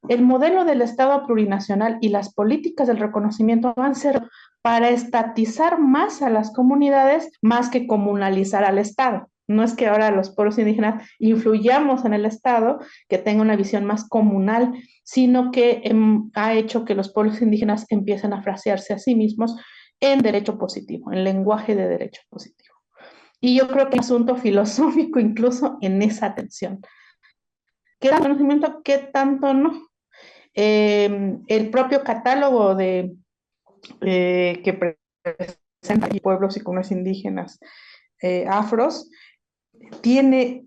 El modelo del Estado plurinacional y las políticas del reconocimiento van a ser para estatizar más a las comunidades más que comunalizar al Estado. No es que ahora los pueblos indígenas influyamos en el Estado, que tenga una visión más comunal, sino que ha hecho que los pueblos indígenas empiecen a frasearse a sí mismos en derecho positivo, en lenguaje de derecho positivo. Y yo creo que hay un asunto filosófico incluso en esa tensión. ¿Qué tanto conocimiento, qué tanto no? El propio catálogo que presenta pueblos y comunidades indígenas afros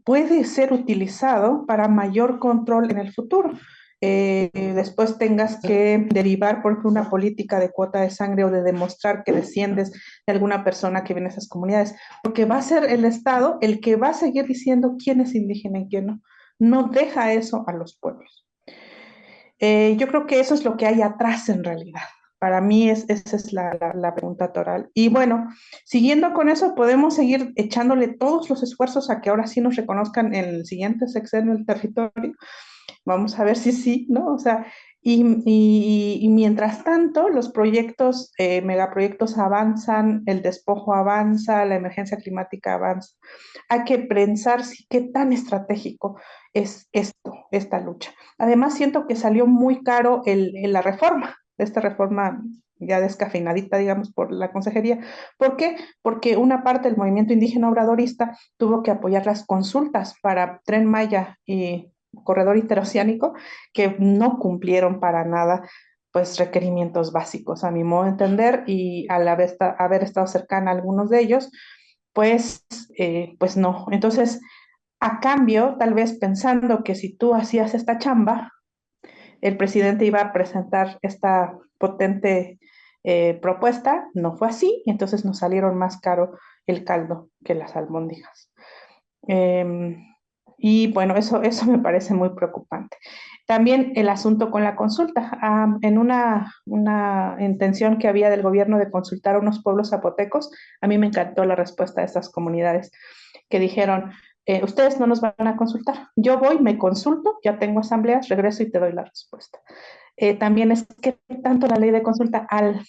puede ser utilizado para mayor control en el futuro. Después tengas que derivar por ejemplo una política de cuota de sangre o de demostrar que desciendes de alguna persona que viene de esas comunidades, porque va a ser el Estado el que va a seguir diciendo quién es indígena y quién no. No deja eso a los pueblos. Yo creo que eso es lo que hay atrás en realidad. Para mí esa es la pregunta toral. Y bueno, siguiendo con eso, podemos seguir echándole todos los esfuerzos a que ahora sí nos reconozcan en el siguiente sexenio el territorio. Vamos a ver si sí, ¿no? O sea, y mientras tanto, los proyectos, megaproyectos avanzan, el despojo avanza, la emergencia climática avanza. Hay que pensar qué tan estratégico es esta lucha. Además, siento que salió muy caro la reforma, esta reforma ya descafeinadita, digamos, por la consejería. ¿Por qué? Porque una parte del movimiento indígena obradorista tuvo que apoyar las consultas para Tren Maya y corredor interoceánico, que no cumplieron para nada pues requerimientos básicos a mi modo de entender, y al haber estado cercana a algunos de ellos, pues no. Entonces, a cambio, tal vez pensando que si tú hacías esta chamba, el presidente iba a presentar esta potente propuesta, no fue así, entonces nos salieron más caro el caldo que las albóndigas. Em, y bueno, eso me parece muy preocupante. También el asunto con la consulta. En una intención que había del gobierno de consultar a unos pueblos zapotecos, a mí me encantó la respuesta de estas comunidades que dijeron, ustedes no nos van a consultar, yo voy, me consulto, ya tengo asambleas, regreso y te doy la respuesta. También es que tanto la ley de consulta al,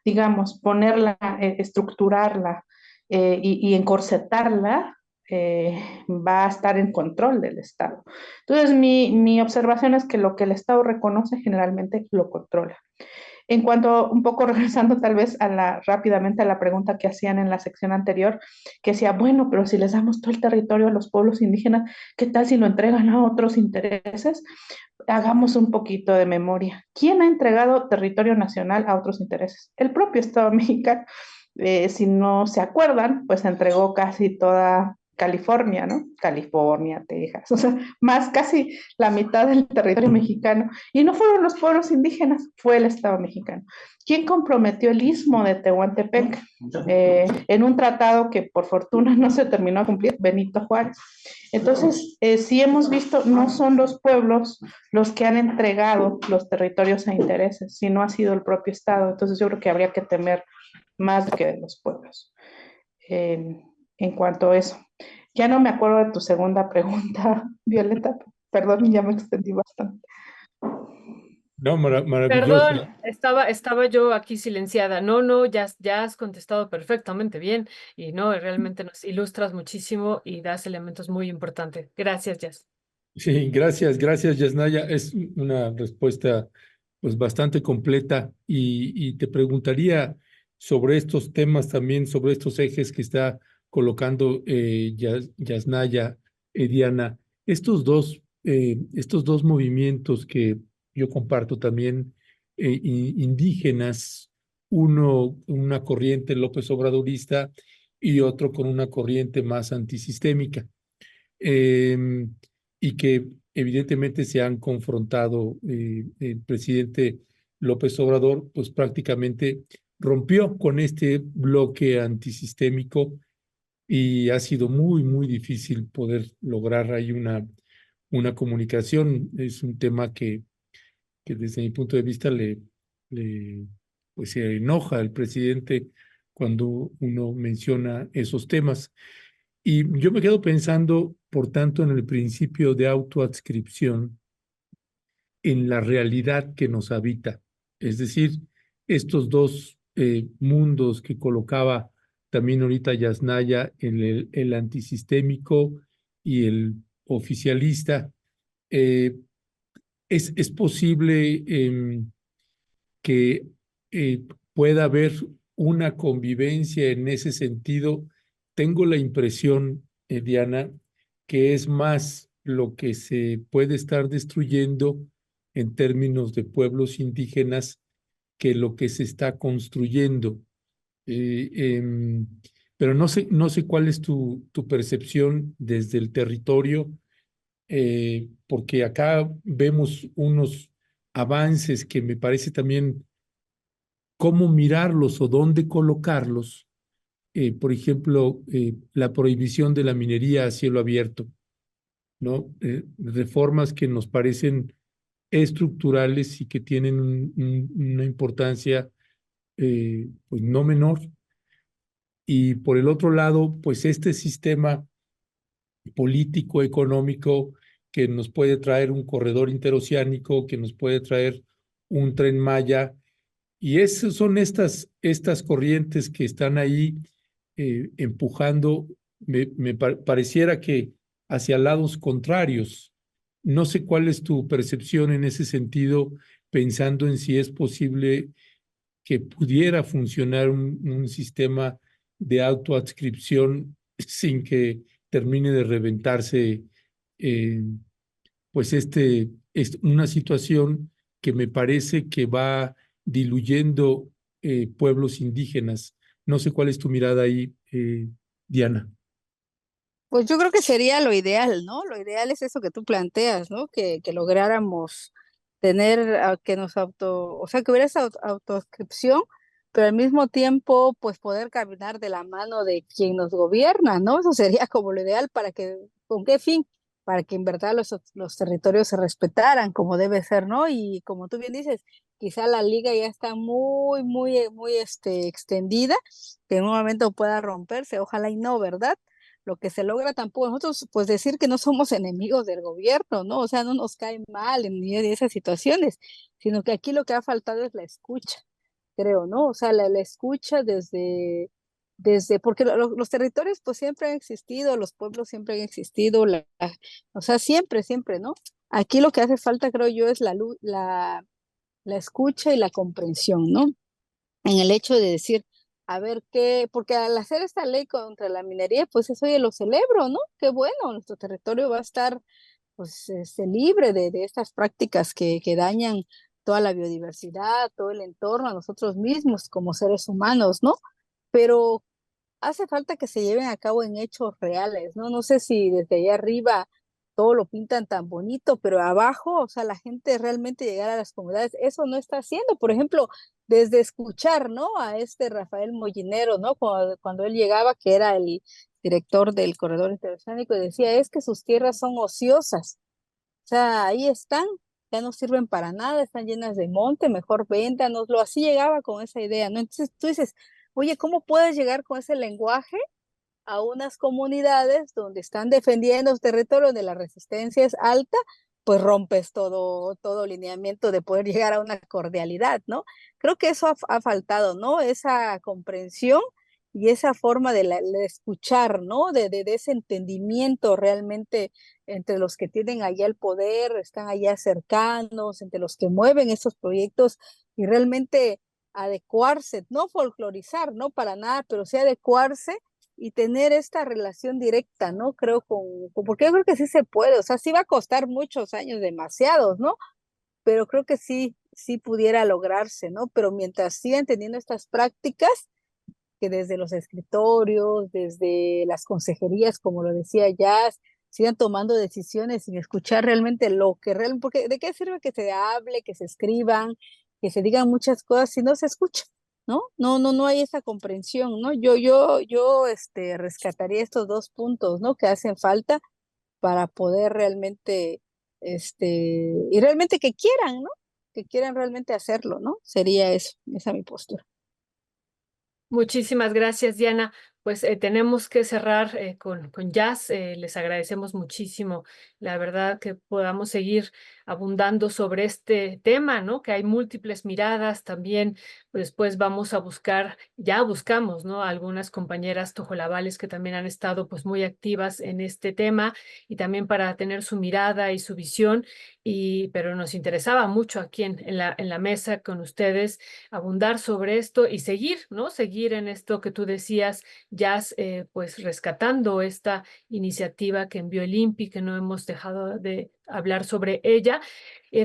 digamos, ponerla, estructurarla y encorsetarla, va a estar en control del Estado. Entonces, mi observación es que lo que el Estado reconoce generalmente lo controla. En cuanto, un poco regresando tal vez rápidamente a la pregunta que hacían en la sección anterior, que decía, bueno, pero si les damos todo el territorio a los pueblos indígenas, ¿qué tal si lo entregan a otros intereses? Hagamos un poquito de memoria. ¿Quién ha entregado territorio nacional a otros intereses? El propio Estado mexicano. Si no se acuerdan, pues entregó casi toda California, ¿no? California, Texas, o sea, más casi la mitad del territorio mexicano. Y no fueron los pueblos indígenas, fue el Estado mexicano. ¿Quién comprometió el istmo de Tehuantepec en un tratado que por fortuna no se terminó a cumplir? Benito Juárez. Entonces, si hemos visto, no son los pueblos los que han entregado los territorios a intereses, sino ha sido el propio Estado. Entonces, yo creo que habría que temer más que de los pueblos. En cuanto a eso. Ya no me acuerdo de tu segunda pregunta, Violeta. Perdón, ya me extendí bastante. No, maravilloso. Perdón, estaba yo aquí silenciada. No, ya has contestado perfectamente bien y no, realmente nos ilustras muchísimo y das elementos muy importantes. Gracias, Jazz. Sí, gracias, Yasnaya. Es una respuesta pues bastante completa y te preguntaría sobre estos temas también, sobre estos ejes que está colocando Yasnaya, Diana. Estos dos movimientos que yo comparto también, indígenas, uno una corriente López Obradorista y otro con una corriente más antisistémica. Y que evidentemente se han confrontado. El presidente López Obrador, pues prácticamente rompió con este bloque antisistémico y ha sido muy difícil poder lograr ahí una comunicación. Es un tema que desde mi punto de vista pues se enoja al presidente cuando uno menciona esos temas. Y yo me quedo pensando, por tanto, en el principio de autoadscripción, en la realidad que nos habita. Es decir, estos dos mundos que colocaba también ahorita Yasnaya, en el antisistémico y el oficialista, eh, es posible que eh, pueda haber una convivencia en ese sentido. Tengo la impresión, Diana, que es más lo que se puede estar destruyendo en términos de pueblos indígenas que lo que se está construyendo. Eh, em, pero no sé cuál es tu percepción desde el territorio, porque acá vemos unos avances que me parece también cómo mirarlos o dónde colocarlos. Por ejemplo, la prohibición de la minería a cielo abierto, ¿no? Reformas que nos parecen estructurales y que tienen una importancia pues no menor. Y por el otro lado, pues este sistema político, económico, que nos puede traer un corredor interoceánico, que nos puede traer un tren Maya. Y esas son estas corrientes que están ahí empujando, pareciera que hacia lados contrarios. No sé cuál es tu percepción en ese sentido, pensando en si es posible que pudiera funcionar un sistema de autoadscripción sin que termine de reventarse, pues es una situación que me parece que va diluyendo pueblos indígenas. No sé cuál es tu mirada ahí, Diana. Pues yo creo que sería lo ideal, ¿no? Lo ideal es eso que tú planteas, ¿no? Que lográramos tener, que nos o sea, que hubiera esa autoscripción, pero al mismo tiempo, pues poder caminar de la mano de quien nos gobierna, ¿no? Eso sería como lo ideal para que, ¿con qué fin? Para que en verdad los territorios se respetaran como debe ser, ¿no? Y como tú bien dices, quizá la liga ya está muy extendida, que en un momento pueda romperse, ojalá y no, ¿verdad? Lo que se logra tampoco nosotros, pues decir que no somos enemigos del gobierno, ¿no? O sea, no nos cae mal en ni de esas situaciones, sino que aquí lo que ha faltado es la escucha, creo, ¿no? O sea, la escucha porque los territorios pues siempre han existido, los pueblos siempre han existido, o sea, siempre, ¿no? Aquí lo que hace falta, creo yo, es la escucha y la comprensión, ¿no? En el hecho de decir, a ver qué, porque al hacer esta ley contra la minería, pues eso ya lo celebro, ¿no? Qué bueno, nuestro territorio va a estar pues libre de estas prácticas que dañan toda la biodiversidad, todo el entorno, a nosotros mismos como seres humanos, ¿no? Pero hace falta que se lleven a cabo en hechos reales, ¿no? No sé si desde allá arriba todo lo pintan tan bonito, pero abajo, o sea, la gente realmente llegar a las comunidades, eso no está haciendo. Por ejemplo, desde escuchar, ¿no? A este Rafael Mollinero, ¿no? Cuando él llegaba, que era el director del corredor interoceánico, y decía, es que sus tierras son ociosas. O sea, ahí están, ya no sirven para nada, están llenas de monte, mejor véndanoslo. Así llegaba con esa idea, ¿no? Entonces tú dices, oye, ¿cómo puedes llegar con ese lenguaje a unas comunidades donde están defendiendo su territorio, donde la resistencia es alta? Pues rompes todo lineamiento de poder llegar a una cordialidad, ¿no? Creo que eso ha faltado, ¿no? Esa comprensión y esa forma de escuchar, ¿no? De ese entendimiento realmente entre los que tienen allá el poder, están allá cercanos, entre los que mueven esos proyectos y realmente adecuarse, no folclorizar, no para nada, pero sí adecuarse y tener esta relación directa, ¿no? Creo porque yo creo que sí se puede, o sea, sí va a costar muchos años, demasiados, ¿no? Pero creo que sí pudiera lograrse, ¿no? Pero mientras sigan teniendo estas prácticas, que desde los escritorios, desde las consejerías, como lo decía Jazz, sigan tomando decisiones sin escuchar realmente lo que realmente, porque ¿de qué sirve que se hable, que se escriban, que se digan muchas cosas si no se escucha? ¿No? No hay esa comprensión, ¿no? Yo rescataría estos dos puntos, ¿no? Que hacen falta para poder realmente, y realmente que quieran, ¿no? Que quieran realmente hacerlo, ¿no? Sería eso, esa es mi postura. Muchísimas gracias, Diana. Pues tenemos que cerrar con Jazz. Les agradecemos muchísimo, la verdad, que podamos seguir abundando sobre este tema, ¿no? Que hay múltiples miradas también. Pues, después vamos a buscar, ya buscamos, ¿no? Algunas compañeras tojolabales que también han estado pues muy activas en este tema y también para tener su mirada y su visión. Pero nos interesaba mucho aquí en la mesa con ustedes abundar sobre esto y seguir, ¿no? Seguir en esto que tú decías, Jazz, pues rescatando esta iniciativa que envió el INPI, que no hemos dejado de hablar sobre ella.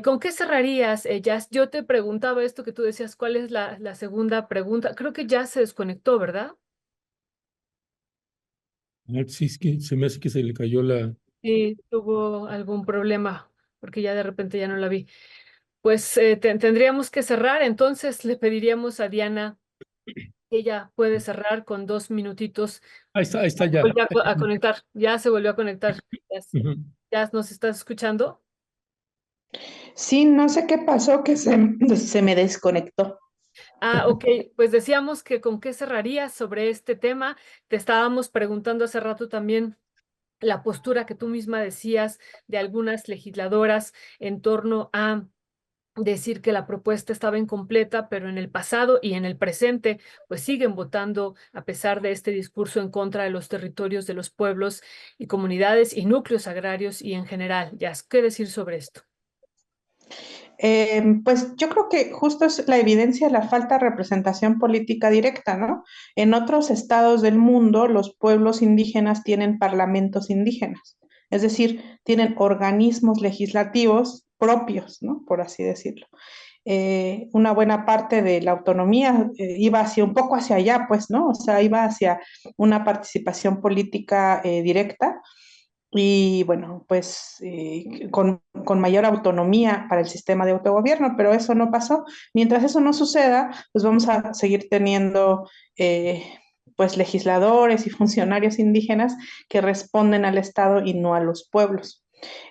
¿Con qué cerrarías, Jazz? Yo te preguntaba esto que tú decías, ¿cuál es la segunda pregunta? Creo que ya se desconectó, ¿verdad? Sí, es que se me hace que se le cayó la... Sí, tuvo algún problema, porque ya de repente ya no la vi. Pues tendríamos que cerrar, entonces le pediríamos a Diana. Ella puede cerrar con 2 minutitos. Ahí está ya. Volvió a conectar, ya se volvió a conectar. Ya, Ujú. ya nos estás escuchando. Sí, no sé qué pasó, que se me desconectó. Ah, ok, pues decíamos que con qué cerrarías sobre este tema. Te estábamos preguntando hace rato también la postura que tú misma decías de algunas legisladoras en torno a decir que la propuesta estaba incompleta, pero en el pasado y en el presente, pues siguen votando a pesar de este discurso en contra de los territorios de los pueblos y comunidades y núcleos agrarios y en general. Ya, ¿qué decir sobre esto? Pues yo creo que justo es la evidencia de la falta de representación política directa, ¿no? En otros estados del mundo, los pueblos indígenas tienen parlamentos indígenas, es decir, tienen organismos legislativos propios, ¿no? Por así decirlo. Una buena parte de la autonomía iba hacia un poco hacia allá, pues, ¿no? O sea, iba hacia una participación política directa y, bueno, pues con mayor autonomía para el sistema de autogobierno, pero eso no pasó. Mientras eso no suceda, pues vamos a seguir teniendo pues legisladores y funcionarios indígenas que responden al Estado y no a los pueblos.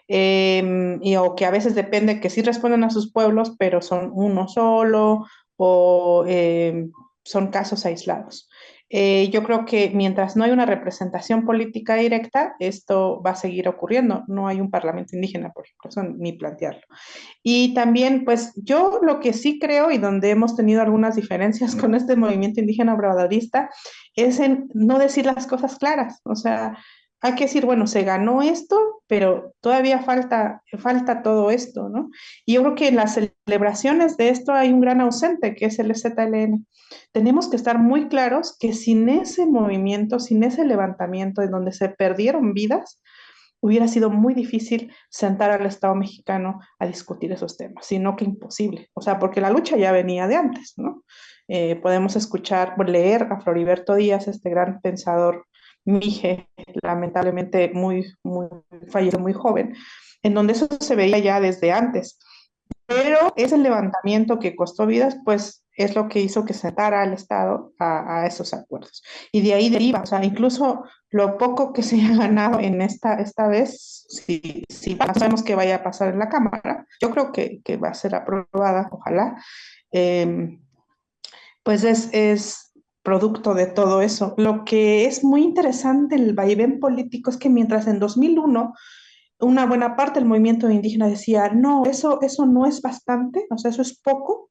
O que a veces depende que sí responden a sus pueblos, pero son uno solo o son casos aislados. Yo creo que mientras no hay una representación política directa, esto va a seguir ocurriendo. No hay un parlamento indígena, por ejemplo, eso ni plantearlo. Y también, pues yo lo que sí creo y donde hemos tenido algunas diferencias con este movimiento indígena obradorista es en no decir las cosas claras. O sea, hay que decir, bueno, se ganó esto, pero todavía falta todo esto, ¿no? Y yo creo que en las celebraciones de esto hay un gran ausente, que es el ZLN. Tenemos que estar muy claros que sin ese movimiento, sin ese levantamiento en donde se perdieron vidas, hubiera sido muy difícil sentar al Estado mexicano a discutir esos temas, sino que imposible. O sea, porque la lucha ya venía de antes, ¿no? Podemos escuchar, leer a Floriberto Díaz, este gran pensador mije, lamentablemente falleció muy joven, en donde eso se veía ya desde antes. Pero ese levantamiento que costó vidas, pues es lo que hizo que sentara al Estado a esos acuerdos. Y de ahí deriva, o sea, incluso lo poco que se ha ganado en esta vez, si no sabemos qué vaya a pasar en la Cámara, yo creo que va a ser aprobada, ojalá, eh, pues es producto de todo eso. Lo que es muy interesante el vaivén político es que mientras en 2001 una buena parte del movimiento indígena decía, no, eso no es bastante, o sea, eso es poco,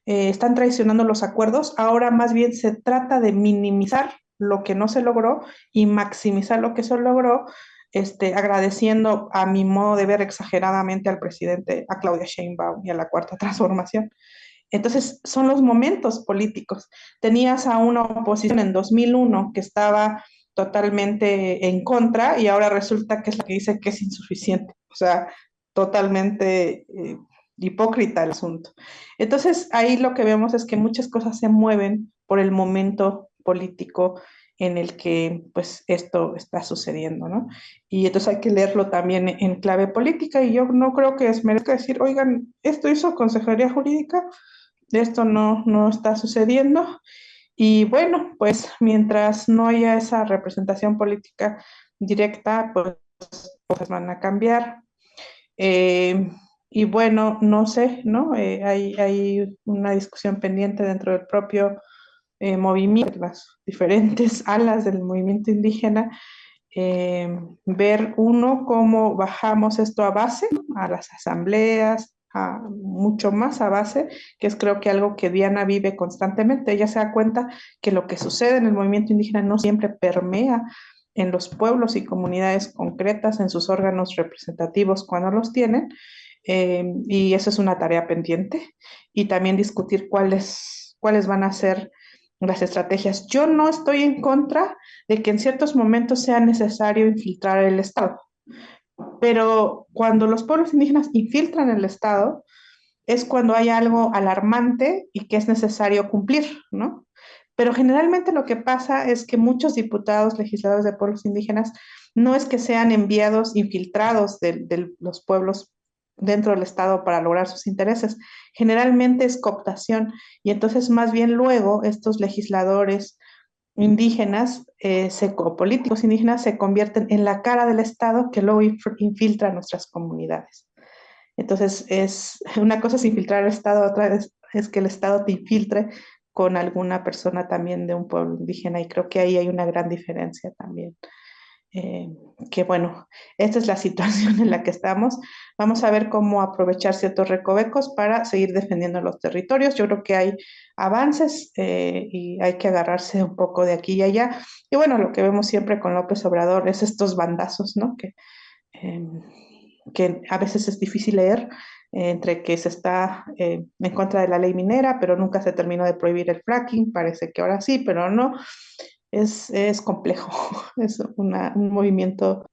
están traicionando los acuerdos, ahora más bien se trata de minimizar lo que no se logró y maximizar lo que se logró, agradeciendo a mi modo de ver exageradamente al presidente, a Claudia Sheinbaum y a la Cuarta Transformación. Entonces, son los momentos políticos. Tenías a una oposición en 2001 que estaba totalmente en contra y ahora resulta que es la que dice que es insuficiente. O sea, totalmente hipócrita el asunto. Entonces, ahí lo que vemos es que muchas cosas se mueven por el momento político en el que pues esto está sucediendo, ¿no? Y entonces hay que leerlo también en clave política y yo no creo que es merezca decir, oigan, esto hizo Consejería Jurídica, esto no está sucediendo. Y bueno, pues mientras no haya esa representación política directa, pues cosas van a cambiar. Eh, y bueno, no sé, ¿no? Hay una discusión pendiente dentro del propio movimiento, las diferentes alas del movimiento indígena, ver uno cómo bajamos esto a base, ¿no? A las asambleas, mucho más a base, que es creo que algo que Diana vive constantemente. Ella se da cuenta que lo que sucede en el movimiento indígena no siempre permea en los pueblos y comunidades concretas, en sus órganos representativos cuando los tienen, y eso es una tarea pendiente, y también discutir cuáles van a ser las estrategias. Yo no estoy en contra de que en ciertos momentos sea necesario infiltrar el Estado, pero cuando los pueblos indígenas infiltran el Estado es cuando hay algo alarmante y que es necesario cumplir, ¿no? Pero generalmente lo que pasa es que muchos diputados, legisladores de pueblos indígenas, no es que sean enviados infiltrados de los pueblos dentro del Estado para lograr sus intereses. Generalmente es cooptación y entonces más bien luego estos legisladores indígenas o políticos indígenas se convierten en la cara del Estado que luego infiltra a nuestras comunidades. Entonces, una cosa es infiltrar al Estado, otra es que el Estado te infiltre con alguna persona también de un pueblo indígena y creo que ahí hay una gran diferencia también. Eh, que bueno, esta es la situación en la que estamos. Vamos a ver cómo aprovechar ciertos recovecos para seguir defendiendo los territorios. Yo creo que hay avances y hay que agarrarse un poco de aquí y allá. Y bueno, lo que vemos siempre con López Obrador es estos bandazos, ¿no? Eh, que a veces es difícil leer, entre que se está en contra de la ley minera, pero nunca se terminó de prohibir el fracking, parece que ahora sí, pero no. Es complejo, es un movimiento.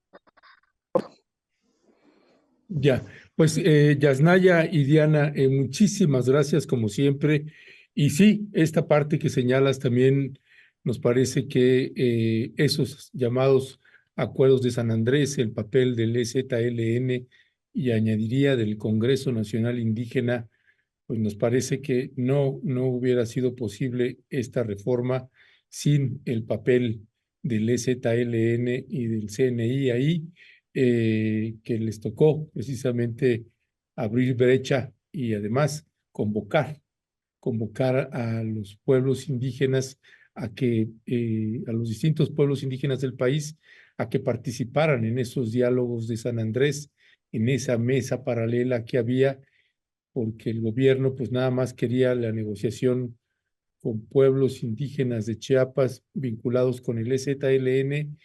Ya, pues Yasnaya y Diana, muchísimas gracias como siempre. Y sí, esta parte que señalas también nos parece que esos llamados acuerdos de San Andrés, el papel del EZLN y añadiría del Congreso Nacional Indígena, pues nos parece que no hubiera sido posible esta reforma sin el papel del EZLN y del CNI ahí, que les tocó precisamente abrir brecha y además convocar a los pueblos indígenas a los distintos pueblos indígenas del país, a que participaran en esos diálogos de San Andrés, en esa mesa paralela que había, porque el gobierno pues nada más quería la negociación con pueblos indígenas de Chiapas vinculados con el EZLN,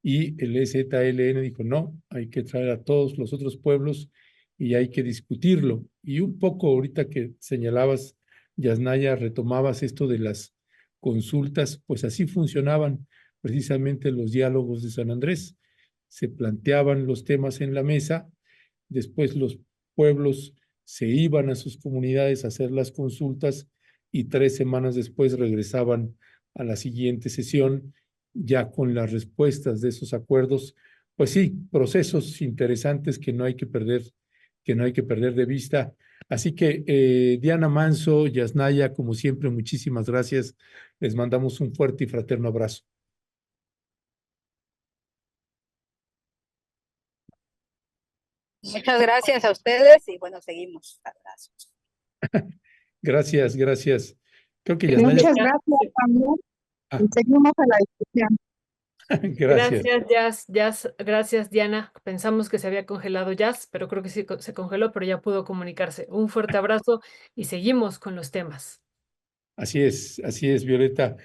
y el EZLN dijo, no, hay que traer a todos los otros pueblos y hay que discutirlo. Y un poco ahorita que señalabas, Yasnaya, retomabas esto de las consultas, pues así funcionaban precisamente los diálogos de San Andrés. Se planteaban los temas en la mesa, después los pueblos se iban a sus comunidades a hacer las consultas y 3 semanas después regresaban a la siguiente sesión ya con las respuestas de esos acuerdos. Pues sí, procesos interesantes que no hay que perder de vista. Así que Diana Manso, Yasnaya, como siempre, muchísimas gracias. Les mandamos un fuerte y fraterno abrazo. Muchas gracias a ustedes y bueno, seguimos. Abrazos. Gracias, gracias. Creo que Yasnaya. Muchas gracias también. Ah, Y seguimos a la discusión. gracias. Gracias, Jazz. Gracias, Diana. Pensamos que se había congelado Jazz, pero creo que sí se congeló, pero ya pudo comunicarse. Un fuerte abrazo y seguimos con los temas. Así es, Violeta.